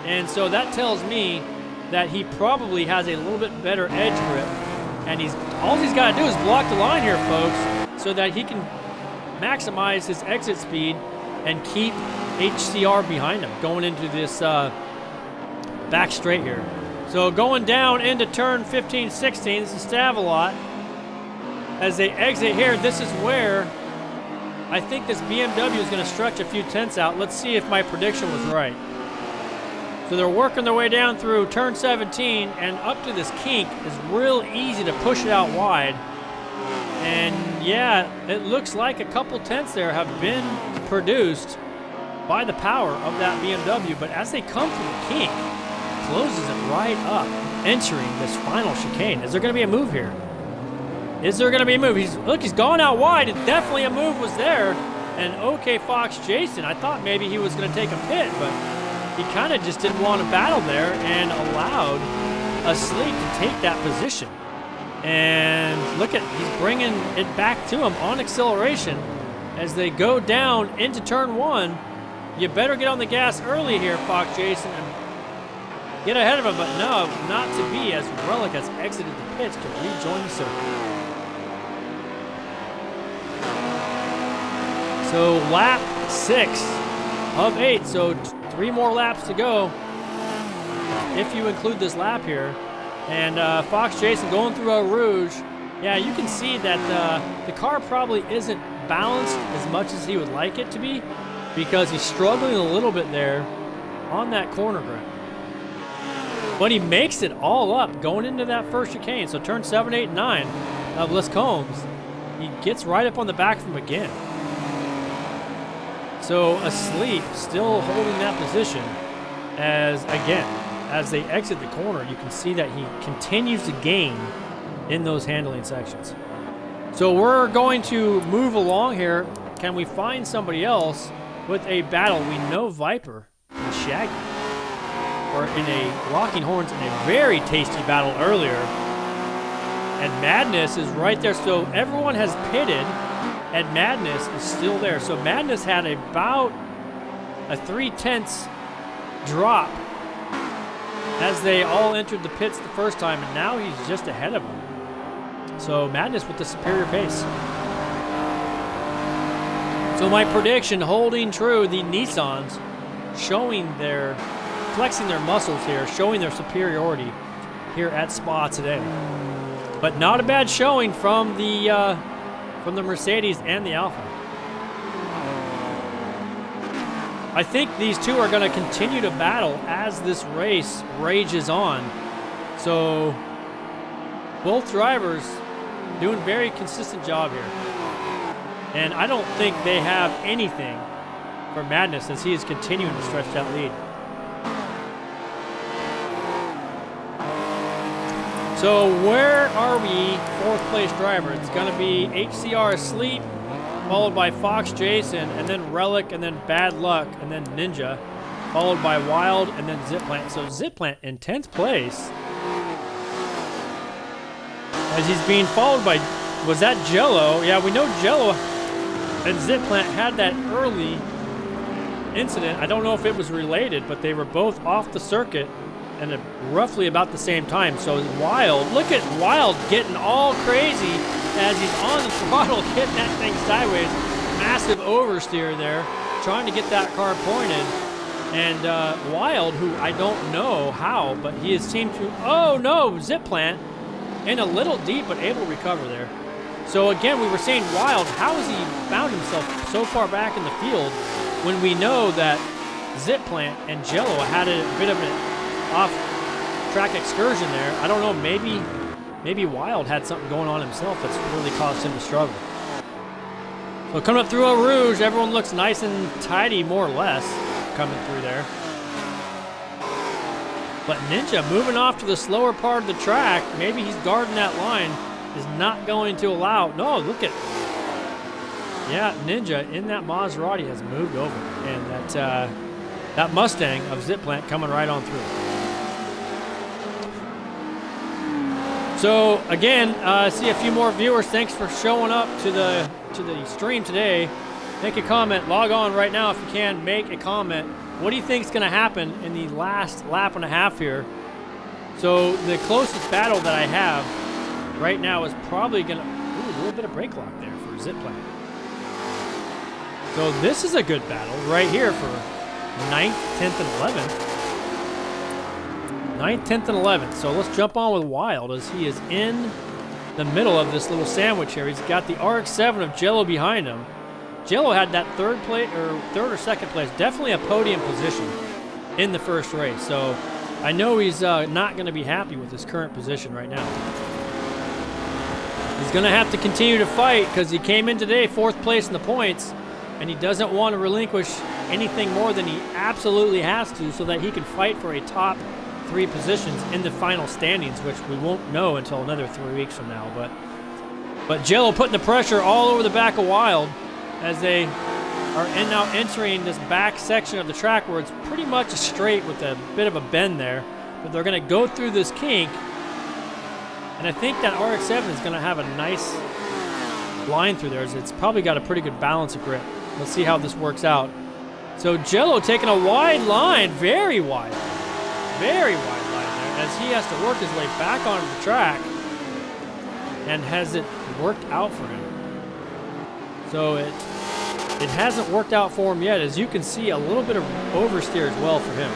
and so that tells me that he probably has a little bit better edge grip, and all he's got to do is block the line here, folks, so that he can maximize his exit speed and keep HCR behind him going into this back straight here. So going down into turn 15, 16, this is Stavelot. As they exit here, this is where I think this BMW is going to stretch a few tenths out. Let's see if my prediction was right. So they're working their way down through turn 17, and up to this kink is real easy to push it out wide. And yeah, it looks like a couple tenths there have been produced by the power of that BMW, but as they come through the kink, closes it right up, entering this final chicane. Is there going to be a move here? Is there going to be a move? He's gone out wide, and definitely a move was there. And OK Fox Jason, I thought maybe he was going to take a pit, but he kind of just didn't want to battle there and allowed Asleep to take that position. And look at, he's bringing it back to him on acceleration as they go down into turn 1. You better get on the gas early here, Fox Jason, and get ahead of him, but no, not to be, as Relic has exited the pits to rejoin the circuit. So lap 6 of 8, so 3 more laps to go if you include this lap here. And Fox Jason going through a Rouge. Yeah, you can see that the car probably isn't balanced as much as he would like it to be, because he's struggling a little bit there on that corner ground. But he makes it all up going into that first chicane. So turn 7, 8, 9 of Lescombes, he gets right up on the back of him again. So Asleep still holding that position as, again, as they exit the corner, you can see that he continues to gain in those handling sections. So we're going to move along here. Can we find somebody else with a battle? We know Viper and Shaggy were in a locking horns in a very tasty battle earlier. And Madness is right there. So everyone has pitted, and Madness is still there. So Madness had about a 3/10 drop as they all entered the pits the first time, and now he's just ahead of them. So Madness with the superior pace. So my prediction holding true, the Nissans flexing their muscles here, showing their superiority here at Spa today. But not a bad showing from the Mercedes and the Alfa. I think these two are going to continue to battle as this race rages on. So both drivers doing a very consistent job here. And I don't think they have anything for Madness as he is continuing to stretch that lead. So where are we? Fourth place driver. It's going to be HCR Asleep, followed by Fox Jason, and then Relic, and then Bad Luck, and then Ninja, followed by Wild, and then Zipplant. So Zipplant in 10th place, as he's being followed by, was that Jello? Yeah, we know Jello and Zipplant had that early incident. I don't know if it was related, but they were both off the circuit and roughly about the same time. So Wild, look at Wild getting all crazy as he's on the throttle, getting that thing sideways. Massive oversteer there, trying to get that car pointed. And Wild, who I don't know how, but he has seemed to, oh no, Zipplant in a little deep, but able to recover there. So again, we were saying Wild, how has he found himself so far back in the field when we know that Zipplant and Jello had a bit of an off-track excursion there? I don't know, maybe Wild had something going on himself that's really caused him to struggle. So coming up through Eau Rouge, everyone looks nice and tidy, more or less, coming through there. But Ninja moving off to the slower part of the track, maybe he's guarding that line, is not going to allow, no, look at, yeah, Ninja in that Maserati has moved over, and that Mustang of Zipplant coming right on through. So again, see a few more viewers. Thanks for showing up to the stream today. Make a comment. Log on right now if you can. Make a comment. What do you think is going to happen in the last lap and a half here? So the closest battle that I have right now is probably going to, ooh, a little bit of brake lock there for Zipplant. So this is a good battle right here for 9th, 10th, and 11th. 9th, 10th, and 11th. So let's jump on with Wild as he is in the middle of this little sandwich here. He's got the RX-7 of Jello behind him. Jello had that third or second place, definitely a podium position in the first race. So I know he's not going to be happy with his current position right now. He's going to have to continue to fight because he came in today 4th place in the points, and he doesn't want to relinquish anything more than he absolutely has to so that he can fight for a top 3 positions in the final standings, which we won't know until another 3 weeks from now. But Jello putting the pressure all over the back of Wild as they are now entering this back section of the track where it's pretty much a straight with a bit of a bend there. But they're going to go through this kink, and I think that RX-7 is going to have a nice line through there. It's probably got a pretty good balance of grip. Let's see how this works out. So Jello taking a wide line, very wide line there, as he has to work his way back onto the track. And has it worked out for him? So it hasn't worked out for him yet. As you can see, a little bit of oversteer as well for him.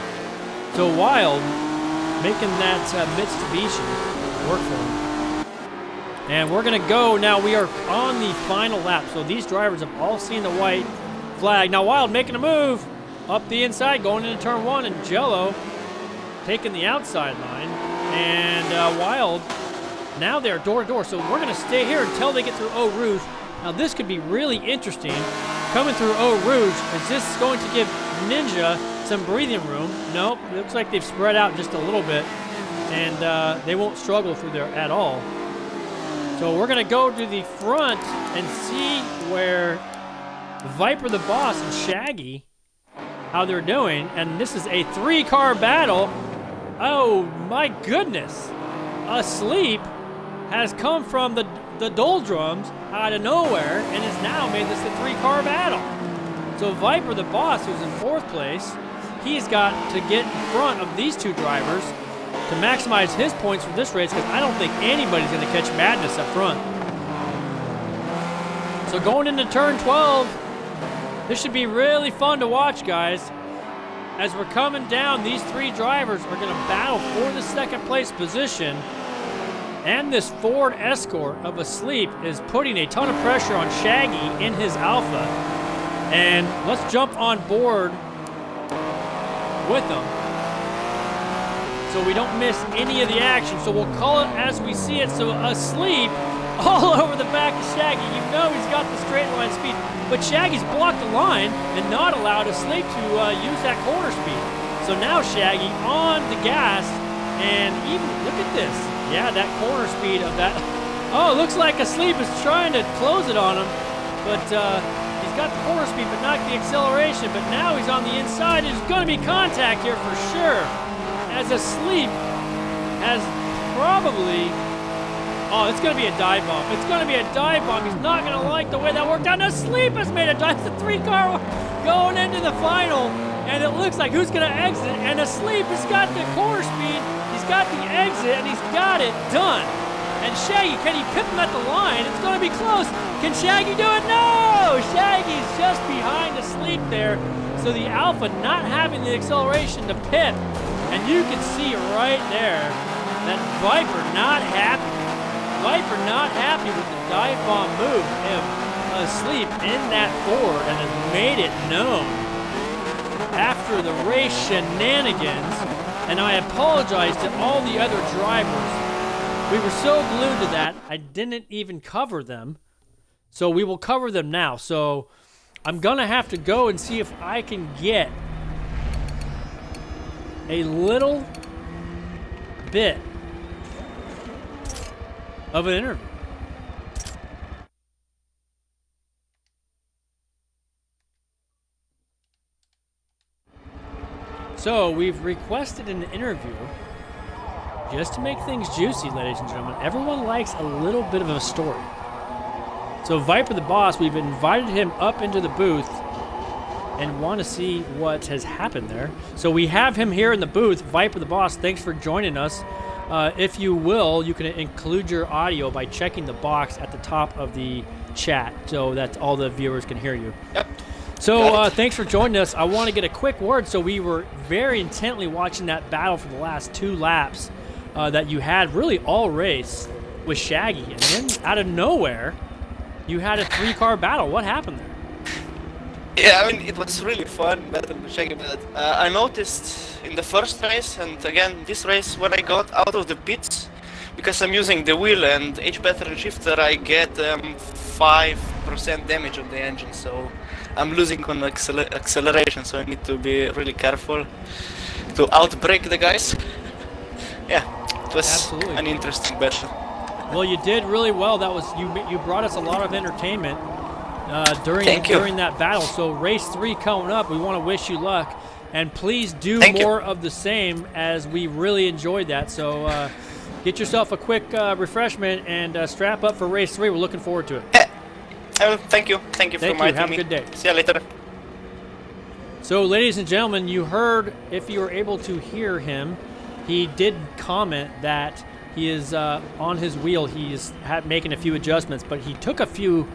So Wild making that Mitsubishi work for him. And we're going to go now. We are on the final lap. So these drivers have all seen the white flag. Now Wild making a move up the inside, going into turn 1, and Jello taking the outside line. And Wild, now they're door to door. So we're going to stay here until they get through Eau Rouge. Now this could be really interesting. Coming through Eau Rouge, is this going to give Ninja some breathing room? Nope, it looks like they've spread out just a little bit, and they won't struggle through there at all. So we're going to go to the front and see where Viper the Boss and Shaggy, how they're doing. And this is a 3-car battle. Oh my goodness. Asleep has come from the doldrums out of nowhere and has now made this a 3-car battle. So Viper the Boss, who's in 4th place, he's got to get in front of these 2 drivers to maximize his points for this race, because I don't think anybody's going to catch Madness up front. So going into turn 12, this should be really fun to watch, guys. As we're coming down, these three drivers are going to battle for the second place position. And this Ford Escort of Asleep is putting a ton of pressure on Shaggy in his Alpha. And let's jump on board with them so we don't miss any of the action. So we'll call it as we see it. So Asleep all over the back of Shaggy. You know he's got the straight line speed, but Shaggy's blocked the line and not allowed Asleep to use that corner speed. So now Shaggy on the gas, and even, look at this. Yeah, that corner speed of that. Oh, it looks like Asleep is trying to close it on him, but he's got the corner speed but not the acceleration. But now he's on the inside. There's going to be contact here for sure, as Asleep has probably... Oh, it's going to be a dive bomb. It's going to be a dive bomb. He's not going to like the way that worked out. Asleep has made a dive. It's a three-car going into the final, and it looks like who's going to exit. And Asleep has got the corner speed. He's got the exit, and he's got it done. And Shaggy, can he pip him at the line? It's going to be close. Can Shaggy do it? No! Shaggy's just behind Asleep there. So the Alpha not having the acceleration to pip. And you can see right there that Viper not happy. Viper not happy with the dive bomb move. Asleep in that Ford and has made it known after the race shenanigans. And I apologize to all the other drivers. We were so glued to that, I didn't even cover them. So we will cover them now. So I'm going to have to go and see if I can get a little bit of an interview. So we've requested an interview just to make things juicy, ladies and gentlemen. Everyone likes a little bit of a story. So Viper the Boss, we've invited him up into the booth and want to see what has happened there. So we have him here in the booth. Viper the Boss, thanks for joining us. If you will, you can include your audio by checking the box at the top of the chat so that all the viewers can hear you. Yep. So thanks for joining us. I want to get a quick word. So we were very intently watching that battle for the last 2 laps that you had really all race with Shaggy. And then out of nowhere, you had a 3-car battle. What happened there? Yeah, I mean, it was really fun battle with Shaggy, but I noticed in the first race, and again this race, when I got out of the pits, because I'm using the wheel and H pattern shifter, I get 5% damage on the engine, so I'm losing on acceleration, so I need to be really careful to outbrake the guys. Yeah, it was Absolutely. An interesting battle. Well, you did really well. That was you brought us a lot of entertainment during that battle. So race 3 coming up. We want to wish you luck, and please do more of the same, as we really enjoyed that. So get yourself a quick refreshment and strap up for race 3. We're looking forward to it. Thank you for inviting me. Have a good day. See you later. So, ladies and gentlemen, you heard, if you were able to hear him, he did comment that he is on his wheel. He's making a few adjustments, but he took a few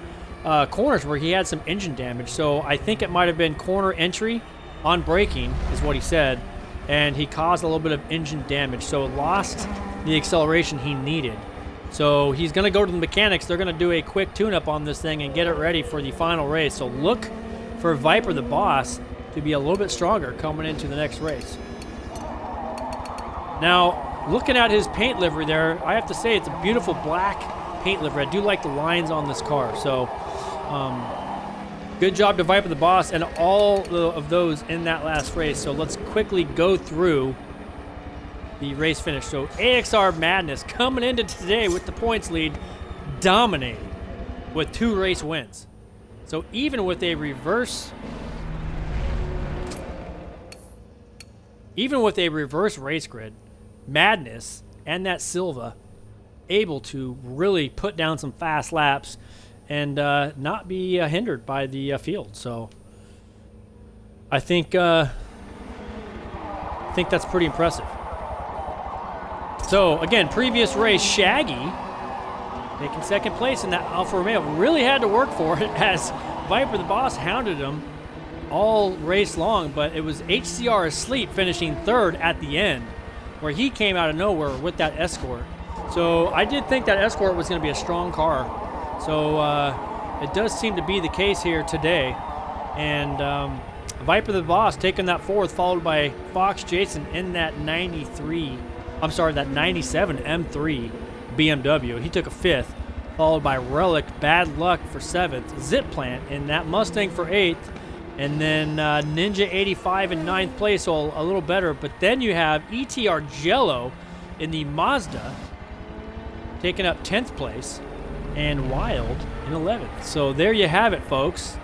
corners where he had some engine damage. So I think it might have been corner entry on braking, is what he said, and he caused a little bit of engine damage. So lost the acceleration he needed. So he's going to go to the mechanics. They're going to do a quick tune-up on this thing and get it ready for the final race. So look for Viper the Boss to be a little bit stronger coming into the next race. Now, looking at his paint livery there, I have to say it's a beautiful black paint livery. I do like the lines on this car. So good job to Viper the Boss and all of those in that last race. So let's quickly go through the race finish. So AXR Madness coming into today with the points lead, dominating with 2 race wins. So even with a reverse race grid, Madness and that Silva able to really put down some fast laps and not be hindered by the field. So I think that's pretty impressive. So again, previous race, Shaggy taking second place in that Alfa Romeo. Really had to work for it as Viper the Boss hounded him all race long, but it was HCR Asleep finishing third at the end, where he came out of nowhere with that Escort. So I did think that Escort was going to be a strong car. So it does seem to be the case here today. And Viper the Boss taking that fourth, followed by Fox Jason in that 97 M3 BMW. He took a fifth, followed by Relic Bad Luck for seventh, Zip Plant in that Mustang for eighth, and then Ninja 85 in ninth place, so a little better. But then you have ETR Jello in the Mazda taking up 10th place, and Wild in 11th. So there you have it, folks.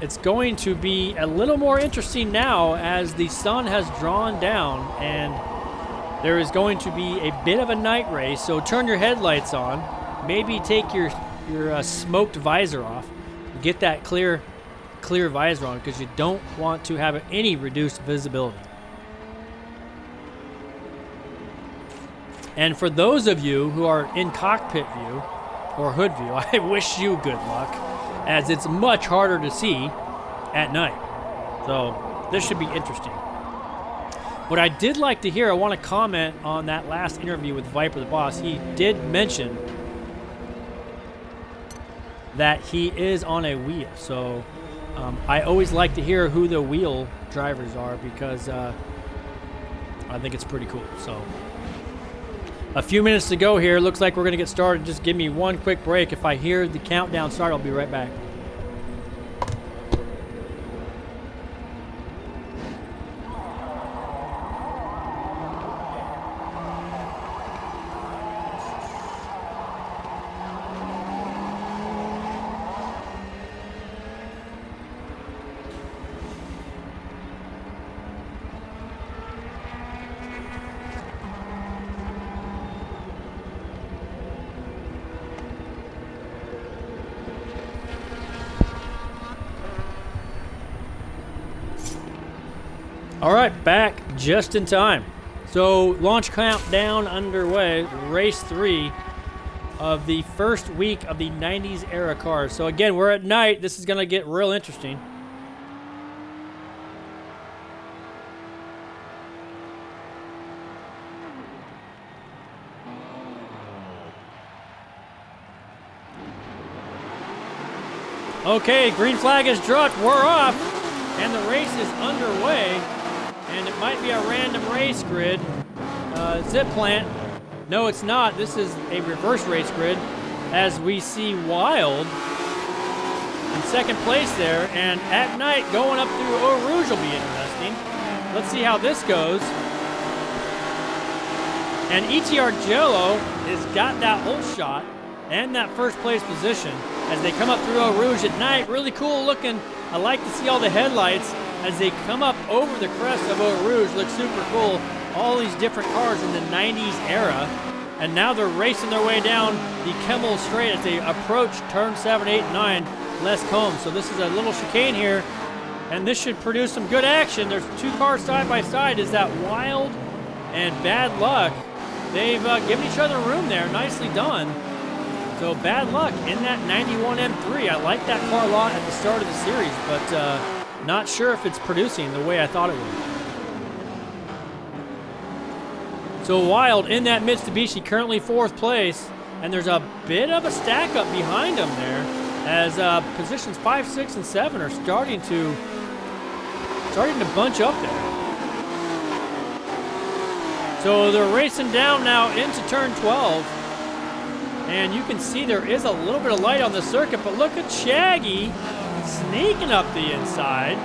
It's going to be a little more interesting now as the sun has drawn down, and there is going to be a bit of a night race. So turn your headlights on, maybe take your smoked visor off, get that clear visor on, because you don't want to have any reduced visibility. And for those of you who are in cockpit view or hood view, I wish you good luck, as it's much harder to see at night. So this should be interesting. What I did like to hear, I want to comment on that last interview with Viper the Boss. He did mention that he is on a wheel. So I always like to hear who the wheel drivers are, because I think it's pretty cool. So a few minutes to go here. Looks like we're going to get started. Just give me one quick break. If I hear the countdown start, I'll be right back. All right, back just in time. So launch countdown underway, race 3 of the first week of the 90s era cars. So again, we're at night. This is going to get real interesting. Okay, green flag is dropped. We're off, and the race is underway. And it might be a random race grid. Zip Plant. No, it's not. This is a reverse race grid, as we see Wild in second place there. And at night, going up through Eau Rouge will be interesting. Let's see how this goes. And ETR Jello has got that whole shot and that first place position as they come up through Eau Rouge at night. Really cool looking. I like to see all the headlights as they come up over the crest of Eau Rouge. Looks super cool. All these different cars in the 90s era. And now they're racing their way down the Kemmel Straight as they approach turn 7, 8, and 9, Les Combs. So this is a little chicane here, and this should produce some good action. There's two cars side by side. Is that Wild and Bad Luck? They've given each other room there. Nicely done. So Bad Luck in that 91 M3. I like that car a lot at the start of the series, but not sure if it's producing the way I thought it would. So Wild in that Mitsubishi, currently 4th place, and there's a bit of a stack up behind him there as positions 5, 6, and 7 are starting to bunch up there. So they're racing down now into turn 12, and you can see there is a little bit of light on the circuit, but look at Shaggy sneaking up the inside,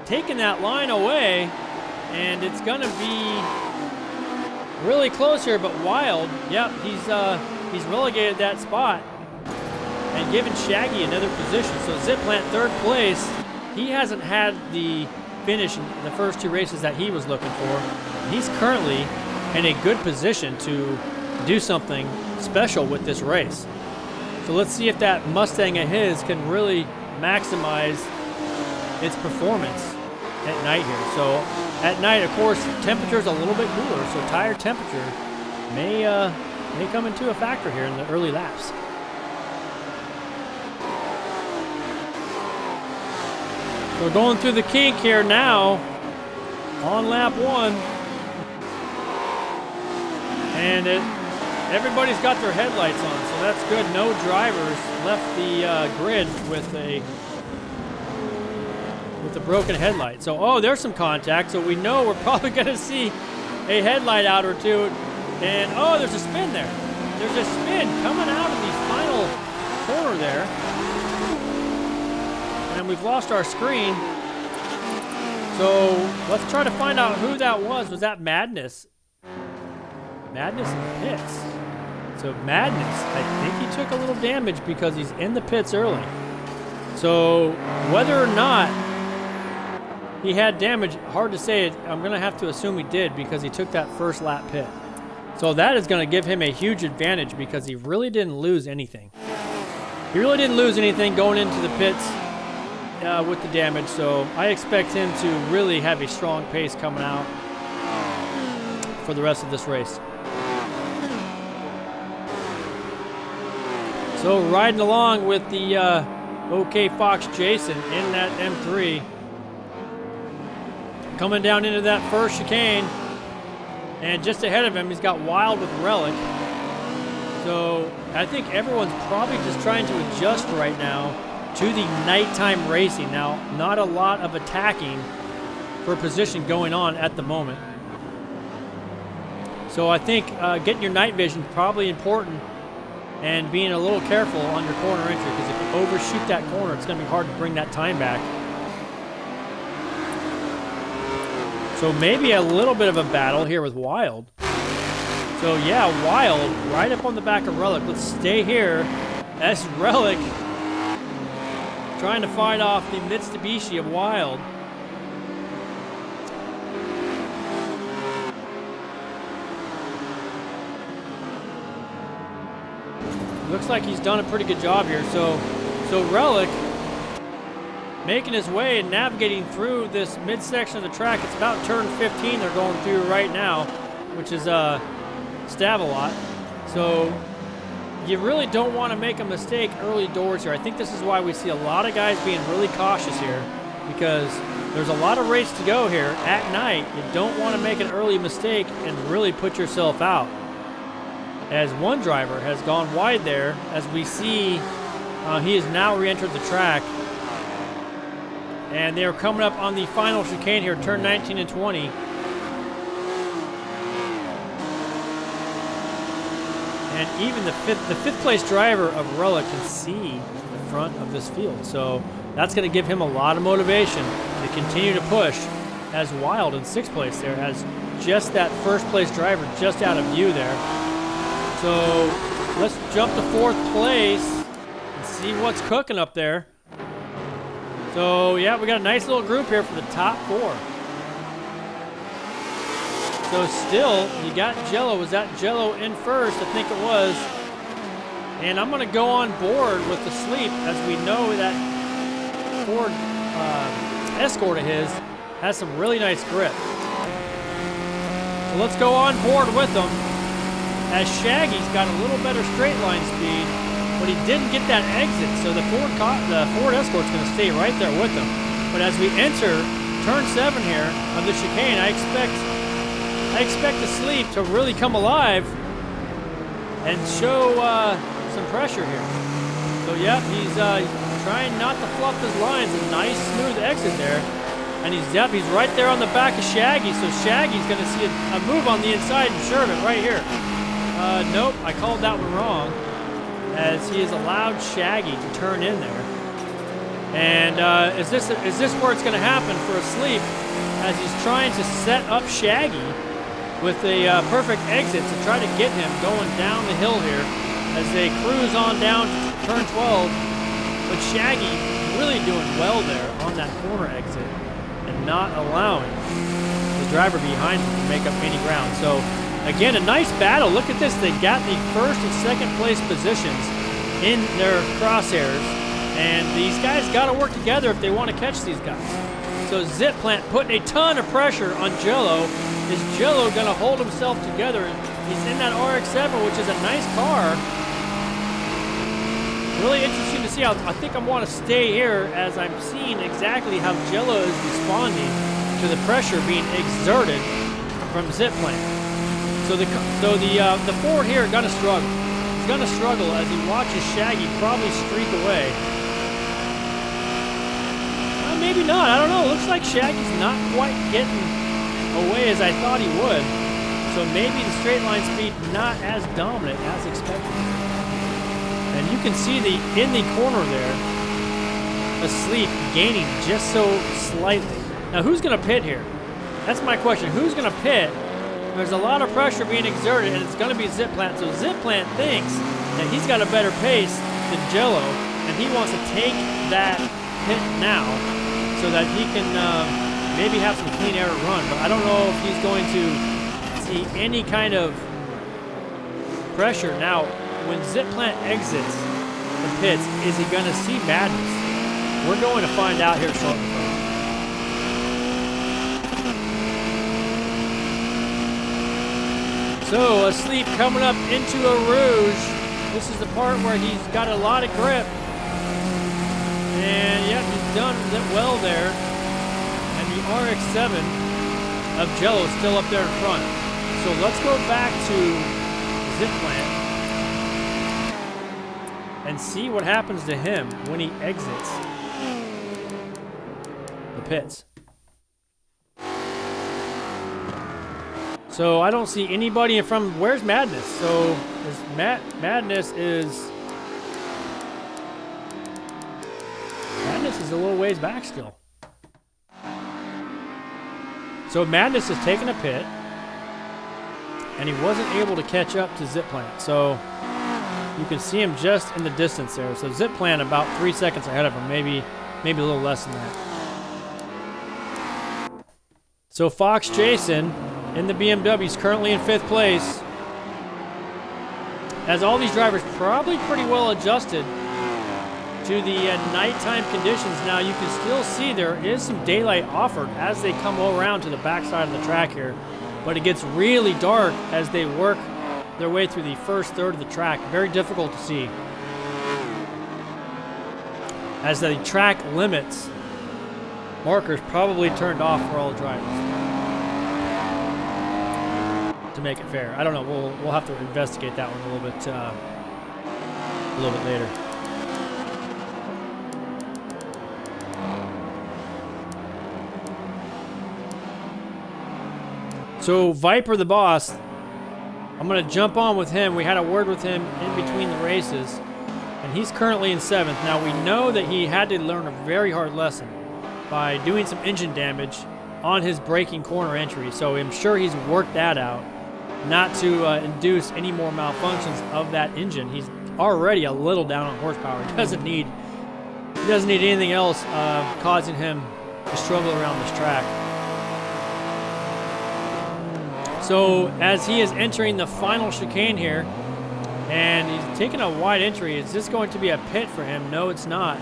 taking that line away, and it's gonna be really close here. But Wild, yep, he's relegated that spot and giving Shaggy another position. So Zip Plant 3rd place. He hasn't had the finish in the first 2 races that he was looking for. He's currently in a good position to do something special with this race. So let's see if that Mustang of his can really maximize its performance at night here. So at night, of course, temperature's a little bit cooler, so tire temperature may come into a factor here in the early laps. We're going through the kink here now on lap 1. And everybody's got their headlights on, so that's good. No drivers left the grid with a broken headlight. So, oh, there's some contact. So we know we're probably going to see a headlight out or two. And, oh, there's a spin there. There's a spin coming out of the final corner there. And we've lost our screen. So let's try to find out who that was. Was that Madness? Madness in the pits. So Madness, I think he took a little damage because he's in the pits early. So whether or not he had damage, hard to say. I'm going to have to assume he did because he took that first lap pit. So that is going to give him a huge advantage because he really didn't lose anything. He really didn't lose anything going into the pits with the damage. So I expect him to really have a strong pace coming out for the rest of this race. So riding along with the OK Fox Jason in that M3. Coming down into that first chicane. And just ahead of him, he's got Wild with Relic. So I think everyone's probably just trying to adjust right now to the nighttime racing. Now, not a lot of attacking for position going on at the moment. So I think getting your night vision is probably important and being a little careful on your corner entry because if you overshoot that corner, it's going to be hard to bring that time back. So maybe a little bit of a battle here with Wild. So yeah, Wild right up on the back of Relic. Let's stay here as Relic trying to fight off the Mitsubishi of Wild. Looks like he's done a pretty good job here. So Relic making his way and navigating through this midsection of the track. It's about turn 15 they're going through right now, which is Stavelot. So you really don't want to make a mistake early doors here. I think this is why we see a lot of guys being really cautious here because there's a lot of race to go here at night. You don't want to make an early mistake and really put yourself out. As one driver has gone wide there, as we see he has now re-entered the track. And they're coming up on the final chicane here, turn 19 and 20. And even the fifth place driver of Relic can see the front of this field. So that's going to give him a lot of motivation to continue to push as Wild in 6th place there has just that first place driver just out of view there. So let's jump to 4th place and see what's cooking up there. So, yeah, we got a nice little group here for the top 4. So, still, you got Jello. Was that Jello in first? I think it was. And I'm going to go on board with the Sleep, as we know that Ford Escort of his has some really nice grip. So, let's go on board with them, as Shaggy's got a little better straight line speed. But he didn't get that exit, so the Ford Escort's going to stay right there with him. But as we enter turn 7 here of the chicane, I expect the Sleep to really come alive and show some pressure here. So yep, he's trying not to fluff his lines. A nice smooth exit there, and he's right there on the back of Shaggy. So Shaggy's going to see a move on the inside and serve it right here. Nope, I called that one wrong, as he has allowed Shaggy to turn in there. And is this where it's going to happen for a Sleep, as he's trying to set up Shaggy with a perfect exit to try to get him going down the hill here as they cruise on down to turn 12. But Shaggy really doing well there on that corner exit and not allowing the driver behind him to make up any ground. So again, a nice battle. Look at this. They got the 1st and 2nd place positions in their crosshairs. And these guys got to work together if they want to catch these guys. So Zip Plant putting a ton of pressure on Jello. Is Jello going to hold himself together? He's in that RX-7, which is a nice car. Really interesting to see how. I think I want to stay here as I'm seeing exactly how Jello is responding to the pressure being exerted from Zip Plant. So the Ford here is going to struggle. He's going to struggle as he watches Shaggy probably streak away. Maybe not. I don't know. Looks like Shaggy's not quite getting away as I thought he would. So maybe the straight line speed not as dominant as expected. And you can see in the corner there, Asleep gaining just so slightly. Now who's going to pit here? That's my question. Who's going to pit? There's a lot of pressure being exerted, and it's going to be Zip Plant. So Zip Plant thinks that he's got a better pace than Jello, and he wants to take that pit now so that he can maybe have some clean air to run. But I don't know if he's going to see any kind of pressure. Now, when Zip Plant exits the pits, is he going to see madness? We're going to find out here shortly. So, Asleep coming up into a Rouge. This is the part where he's got a lot of grip. And, yep, he's done well there. And the RX-7 of Jello is still up there in front. So, let's go back to Zip Plant and see what happens to him when he exits the pits. So I don't see anybody in front. Where's Madness? So Madness is a little ways back still. So Madness is taking a pit, and he wasn't able to catch up to Zip Plant. So you can see him just in the distance there. So Zip Plant about 3 seconds ahead of him, maybe a little less than that. So Fox Jason in the BMW is currently in 5th place. As all these drivers probably pretty well adjusted to the nighttime conditions. Now you can still see there is some daylight offered as they come around to the backside of the track here. But it gets really dark as they work their way through the first third of the track. Very difficult to see, as the track limits markers probably turned off for all the drivers to make it fair. I don't know. We'll have to investigate that one a little bit later. So Viper the boss, I'm going to jump on with him. We had a word with him in between the races, and he's currently in 7th. Now we know that he had to learn a very hard lesson by doing some engine damage on his braking corner entry. So I'm sure he's worked that out, not to induce any more malfunctions of that engine. He's already a little down on horsepower. He doesn't need anything else causing him to struggle around this track. So as he is entering the final chicane here, and he's taking a wide entry, is this going to be a pit for him? No, it's not.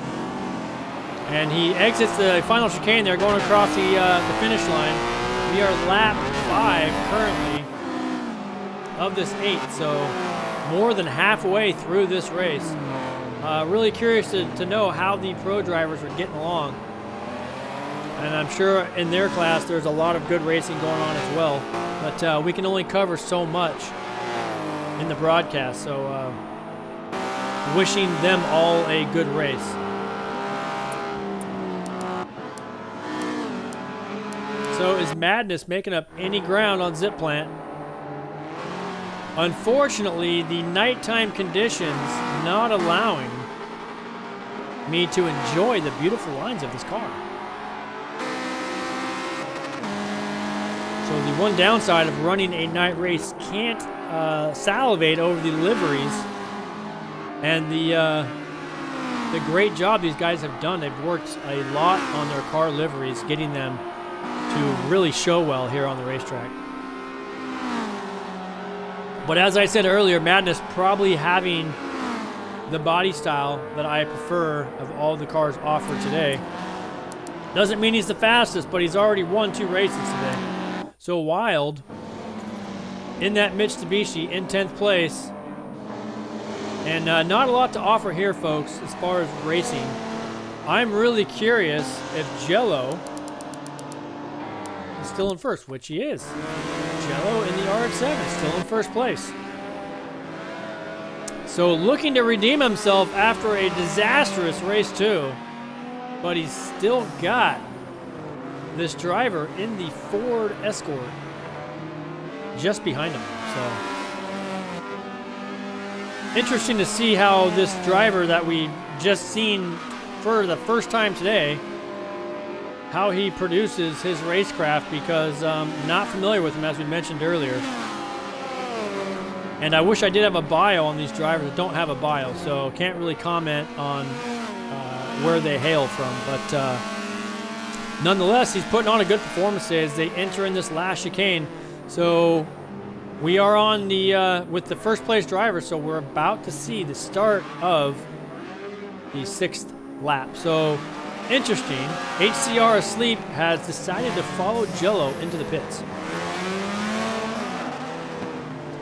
And he exits the final chicane there, going across the finish line. We are lap 5 currently of this 8, so more than halfway through this race. Really curious to know how the pro drivers are getting along. And I'm sure in their class there's a lot of good racing going on as well. But we can only cover so much in the broadcast, so wishing them all a good race. So is Madness making up any ground on Zip Plant? Unfortunately, the nighttime conditions not allowing me to enjoy the beautiful lines of this car. So the one downside of running a night race, can't salivate over the liveries and the great job these guys have done. They've worked a lot on their car liveries, getting them to really show well here on the racetrack. But as I said earlier, Madness probably having the body style that I prefer of all the cars offered today. Doesn't mean he's the fastest, but he's already won 2 races today. So Wild in that Mitsubishi in 10th place. And not a lot to offer here, folks, as far as racing. I'm really curious if Jello is still in first, which he is. Jello in the RX-7 still in first place. So looking to redeem himself after a disastrous race 2, but he's still got this driver in the Ford Escort just behind him. So interesting to see how this driver that we just seen for the first time today, how he produces his racecraft, because not familiar with him, as we mentioned earlier. And I wish I did have a bio on these drivers. I don't have a bio, so can't really comment on where they hail from. But nonetheless, he's putting on a good performance today as they enter in this last chicane. So we are on the with the first place driver, so we're about to see the start of the 6th lap. So interesting. HCR Asleep has decided to follow Jello into the pits.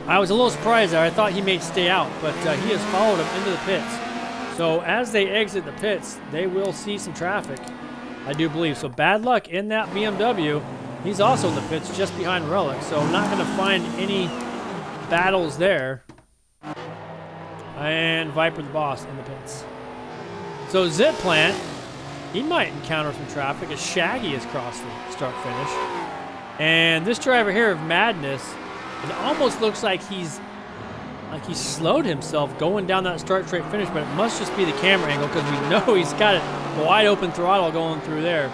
I was a little surprised there. I thought he may stay out, but he has followed him into the pits. So as they exit the pits, they will see some traffic, I do believe. So bad luck in that BMW. He's also in the pits just behind Relic, so not going to find any battles there. And Viper the Boss in the pits. So Zit Plant, he might encounter some traffic as Shaggy has crossed the start-finish. And this driver here of Madness, it almost looks like he slowed himself going down that start straight finish, but it must just be the camera angle because we know he's got it wide open throttle going through there.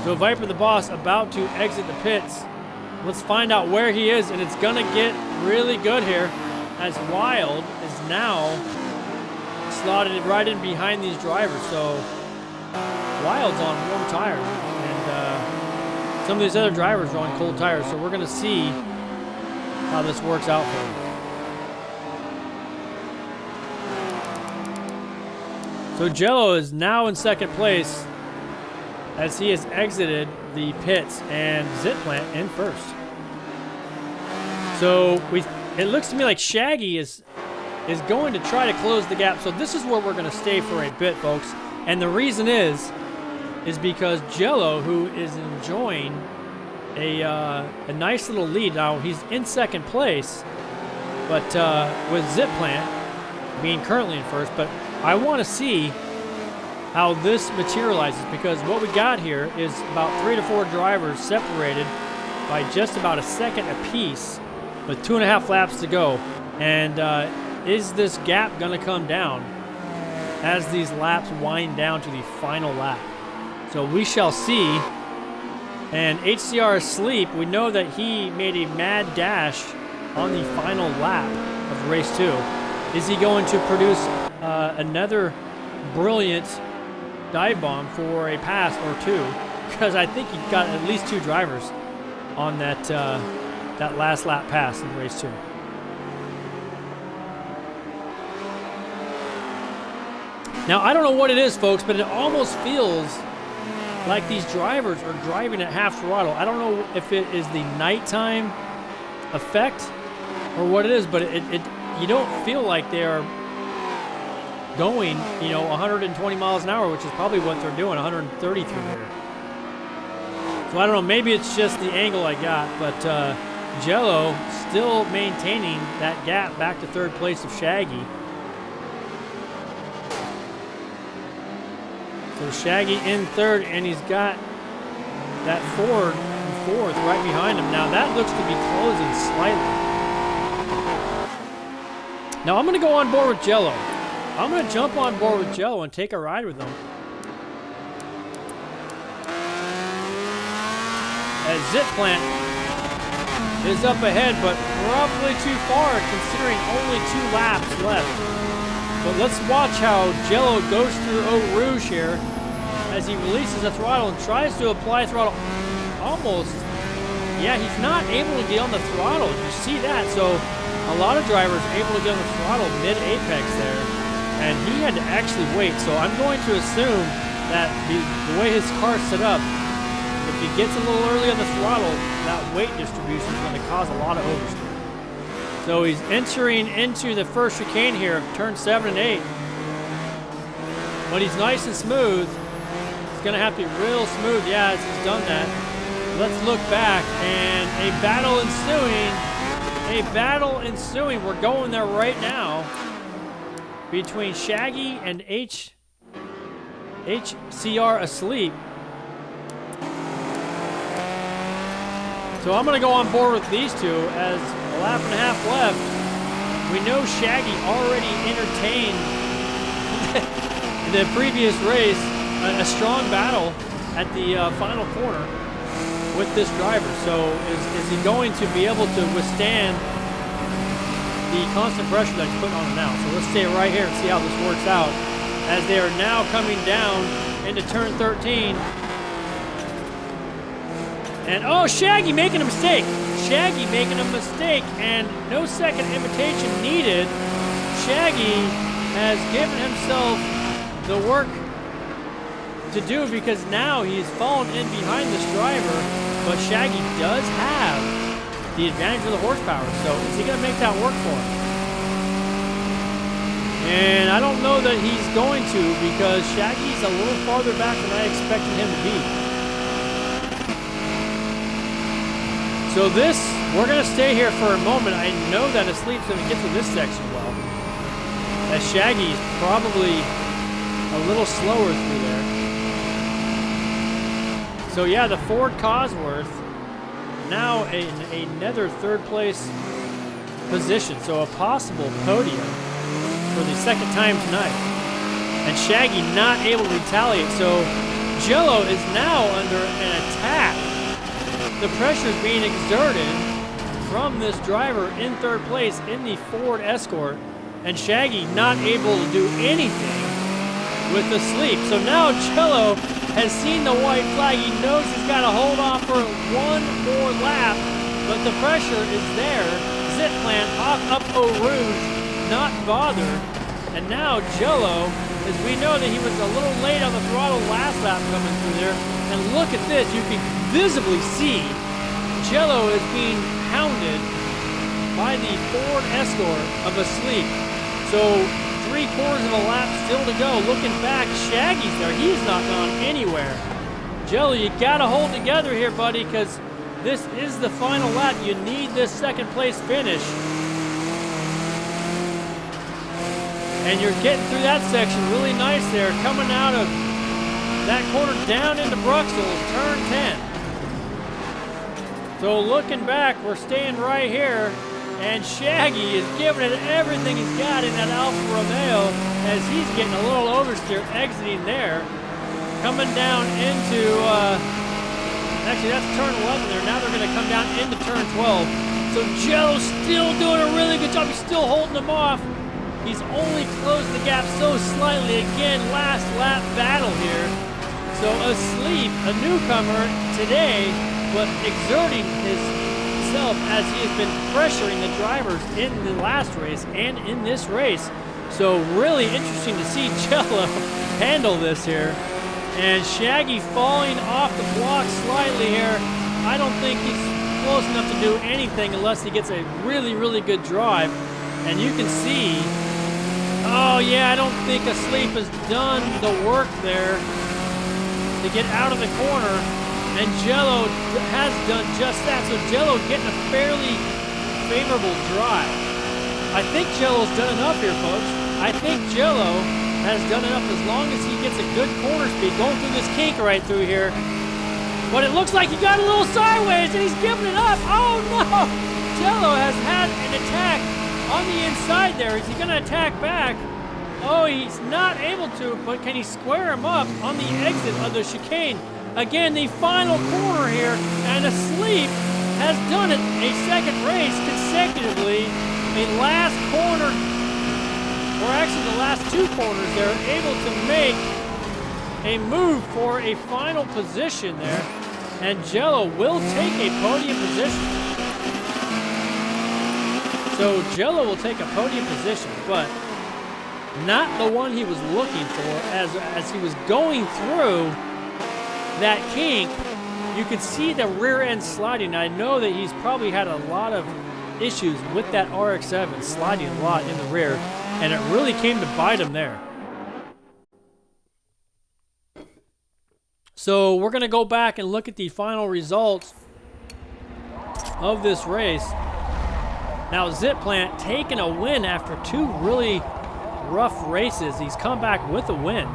So Viper the Boss about to exit the pits. Let's find out where he is, and it's gonna get really good here as Wild is now slotted right in behind these drivers. So Wild's on warm tires, and some of these other drivers are on cold tires. So we're gonna see how this works out for him. So Jello is now in 2nd place as he has exited the pits, and Zitplant in 1st. So it looks to me like Shaggy is going to try to close the gap. So this is where we're going to stay for a bit, folks. And the reason is because Jello, who is enjoying a nice little lead. Now, he's in 2nd place, but with Zitplant being currently in 1st. But I want to see how this materializes, because what we got here is about 3 to 4 drivers separated by just about a second apiece with 2.5 laps to go. And is this gap going to come down as these laps wind down to the final lap? So we shall see. And HCR Asleep, we know that he made a mad dash on the final lap of race 2. Is he going to produce another brilliant dive bomb for a pass or 2? Because I think he got at least 2 drivers on that that last lap pass in race 2. Now, I don't know what it is, folks, but it almost feels like these drivers are driving at half throttle. I don't know if it is the nighttime effect or what it is, but you don't feel like they are going, 120 miles an hour, which is probably what they're doing, 130 through here. So I don't know, maybe it's just the angle I got, but Jello still maintaining that gap back to 3rd place of Shaggy. So Shaggy in 3rd, and he's got that Ford in 4th right behind him. Now that looks to be closing slightly. Now I'm going to go on board with Jello. I'm going to jump on board with Jello and take a ride with him. As Zitplant is up ahead, but probably too far considering only 2 laps left. But let's watch how Jello goes through Eau Rouge here as he releases the throttle and tries to apply throttle. Almost, yeah, he's not able to get on the throttle. You see that? So a lot of drivers are able to get on the throttle mid-apex there. and he had to actually wait. So I'm going to assume that the way his car's set up, if he gets a little early on the throttle, that weight distribution is going to cause a lot of oversteer. So he's entering into the first chicane here, turn 7 and 8. But he's nice and smooth. He's going to have to be real smooth. Yeah, he's done that. Let's look back, and a battle ensuing. A battle ensuing. We're going there right now between Shaggy and HCR Asleep. So I'm going to go on board with these two as a lap and a half left. We know Shaggy already entertained the previous race, a strong battle at the final corner with this driver. So is he going to be able to withstand the constant pressure that's put on him now? So let's stay right here and see how this works out as they are now coming down into turn 13. And oh, Shaggy making a mistake. Shaggy making a mistake, and no second invitation needed. Shaggy has given himself the work to do because now he's fallen in behind this driver, but Shaggy does have the advantage of the horsepower. So is he going to make that work for him? And I don't know that he's going to, because Shaggy's a little farther back than I expected him to be. So this, we're going to stay here for a moment. I know that Asleep's going to get through this section well, as Shaggy's probably a little slower through there. So yeah, the Ford Cosworth, now another third place position. So a possible podium for the second time tonight. And Shaggy not able to retaliate. So Jello is now under an attack. The pressure is being exerted from this driver in third place in the Ford Escort, and Shaggy not able to do anything with the Sleep. So now Jello has seen the white flag. He knows he's got to hold off for one more lap, but the pressure is there. Zipland off up Eau Rouge, not bothered. And now Jello, as we know that he was a little late on the throttle last lap coming through there. And look at this, you can visibly see Jello is being hounded by the Ford Escort of Asleep. So 3/4 of a lap still to go. Looking back, Shaggy's there. He's not gone anywhere. Jello, you gotta hold together here, buddy, because this is the final lap. You need this second place finish. And you're getting through that section really nice there, coming out of that corner down into Bruxelles, turn 10. So looking back, we're staying right here, and Shaggy is giving it everything he's got in that Alfa Romeo as he's getting a little oversteer exiting there. Coming down into, actually that's turn 11 there. Now they're going to come down into turn 12. So Joe's still doing a really good job. He's still holding them off. He's only closed the gap so slightly. Again, last lap battle here. So Asleep, a newcomer today, but exerting himself as he has been pressuring the drivers in the last race and in this race. So really interesting to see Jello handle this here. And Shaggy falling off the block slightly here. I don't think he's close enough to do anything unless he gets a really, really good drive. And you can see, oh yeah, I don't think Asleep has done the work there to get out of the corner. And Jello has done just that. So Jello getting a fairly favorable drive. I think Jello's done enough here, folks. I think Jello has done enough as long as he gets a good corner speed going through this kink right through here. But it looks like he got a little sideways and he's giving it up. Oh no! Jello has had an attack on the inside there. Is he going to attack back? Oh, he's not able to, but can he square him up on the exit of the chicane? Again, the final corner here, and Asleep has done it a second race consecutively. A last corner, or actually the last two corners, they're able to make a move for a final position there. And Jello will take a podium position. So Jello will take a podium position, but not the one he was looking for. As he was going through that kink, you could see the rear end sliding. I know that he's probably had a lot of issues with that RX-7 sliding a lot in the rear, and it really came to bite him there. So we're going to go back and look at the final results of this race. Now Zip Plant taking a win after 2 really rough races. He's come back with a win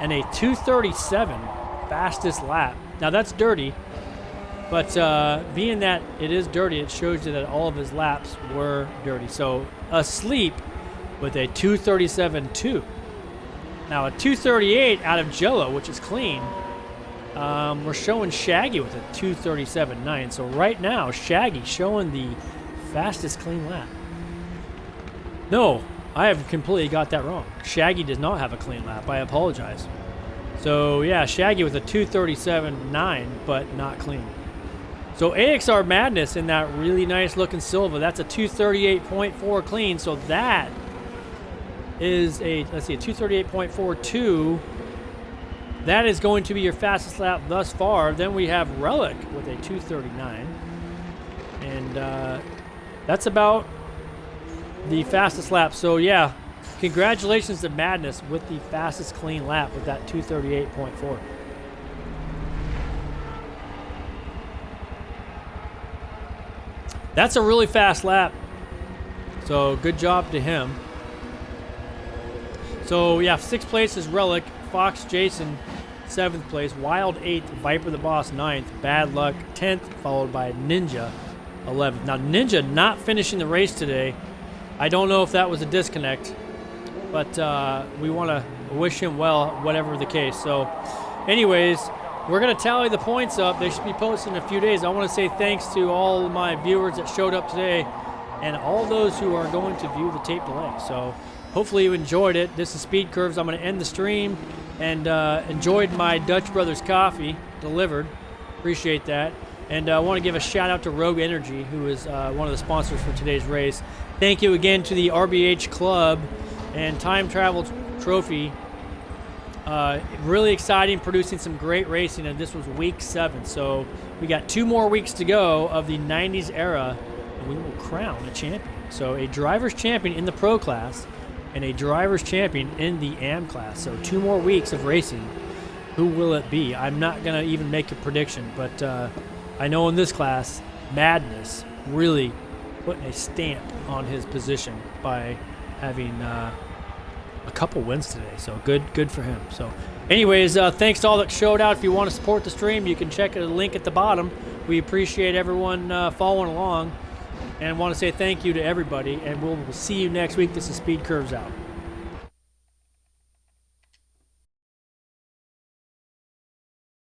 and a 2:37 fastest lap. Now that's dirty, but being that it is dirty, it shows you that all of his laps were dirty. So Asleep with a 2:37.2. Now a 2:38 out of Jello, which is clean. We're showing Shaggy with a 2:37.9. So right now, Shaggy showing the fastest clean lap. No, I have completely got that wrong. Shaggy does not have a clean lap. I apologize. So yeah, Shaggy with a 2:37.9, but not clean. So AXR Madness in that really nice looking Silva, that's a 2:38.4 clean. So that is a, let's see, a 2:38.42. That is going to be your fastest lap thus far. Then we have Relic with a 2:39. And that's about the fastest lap. So yeah, congratulations to Madness with the fastest clean lap with that 2:38.4. That's a really fast lap. So good job to him. So yeah, 6th place is Relic, Fox Jason 7th place, Wild 8th, Viper the Boss 9th, Bad Luck 10th, followed by Ninja 11th. Now Ninja not finishing the race today. I don't know if that was a disconnect, but we want to wish him well, whatever the case. So anyways, we're going to tally the points up. They should be posted in a few days. I want to say thanks to all of my viewers that showed up today and all those who are going to view the tape delay. So hopefully you enjoyed it. This is Speed Curves. I'm going to end the stream, and enjoyed my Dutch Brothers coffee delivered. Appreciate that. And I want to give a shout out to Rogue Energy, who is one of the sponsors for today's race. Thank you again to the RBH Club and Time Travel Trophy. Really exciting, producing some great racing, and this was week 7. So we got 2 more weeks to go of the 90s era, and we will crown a champion. So a driver's champion in the Pro class and a driver's champion in the AM class. So 2 more weeks of racing. Who will it be? I'm not going to even make a prediction, but I know in this class, Madness really putting a stamp on his position by having a couple wins today. So good for him. So anyways, thanks to all that showed out. If you want to support the stream, you can check a link at the bottom. We appreciate everyone following along, and want to say thank you to everybody, and we'll see you next week. This is Speed Curves out.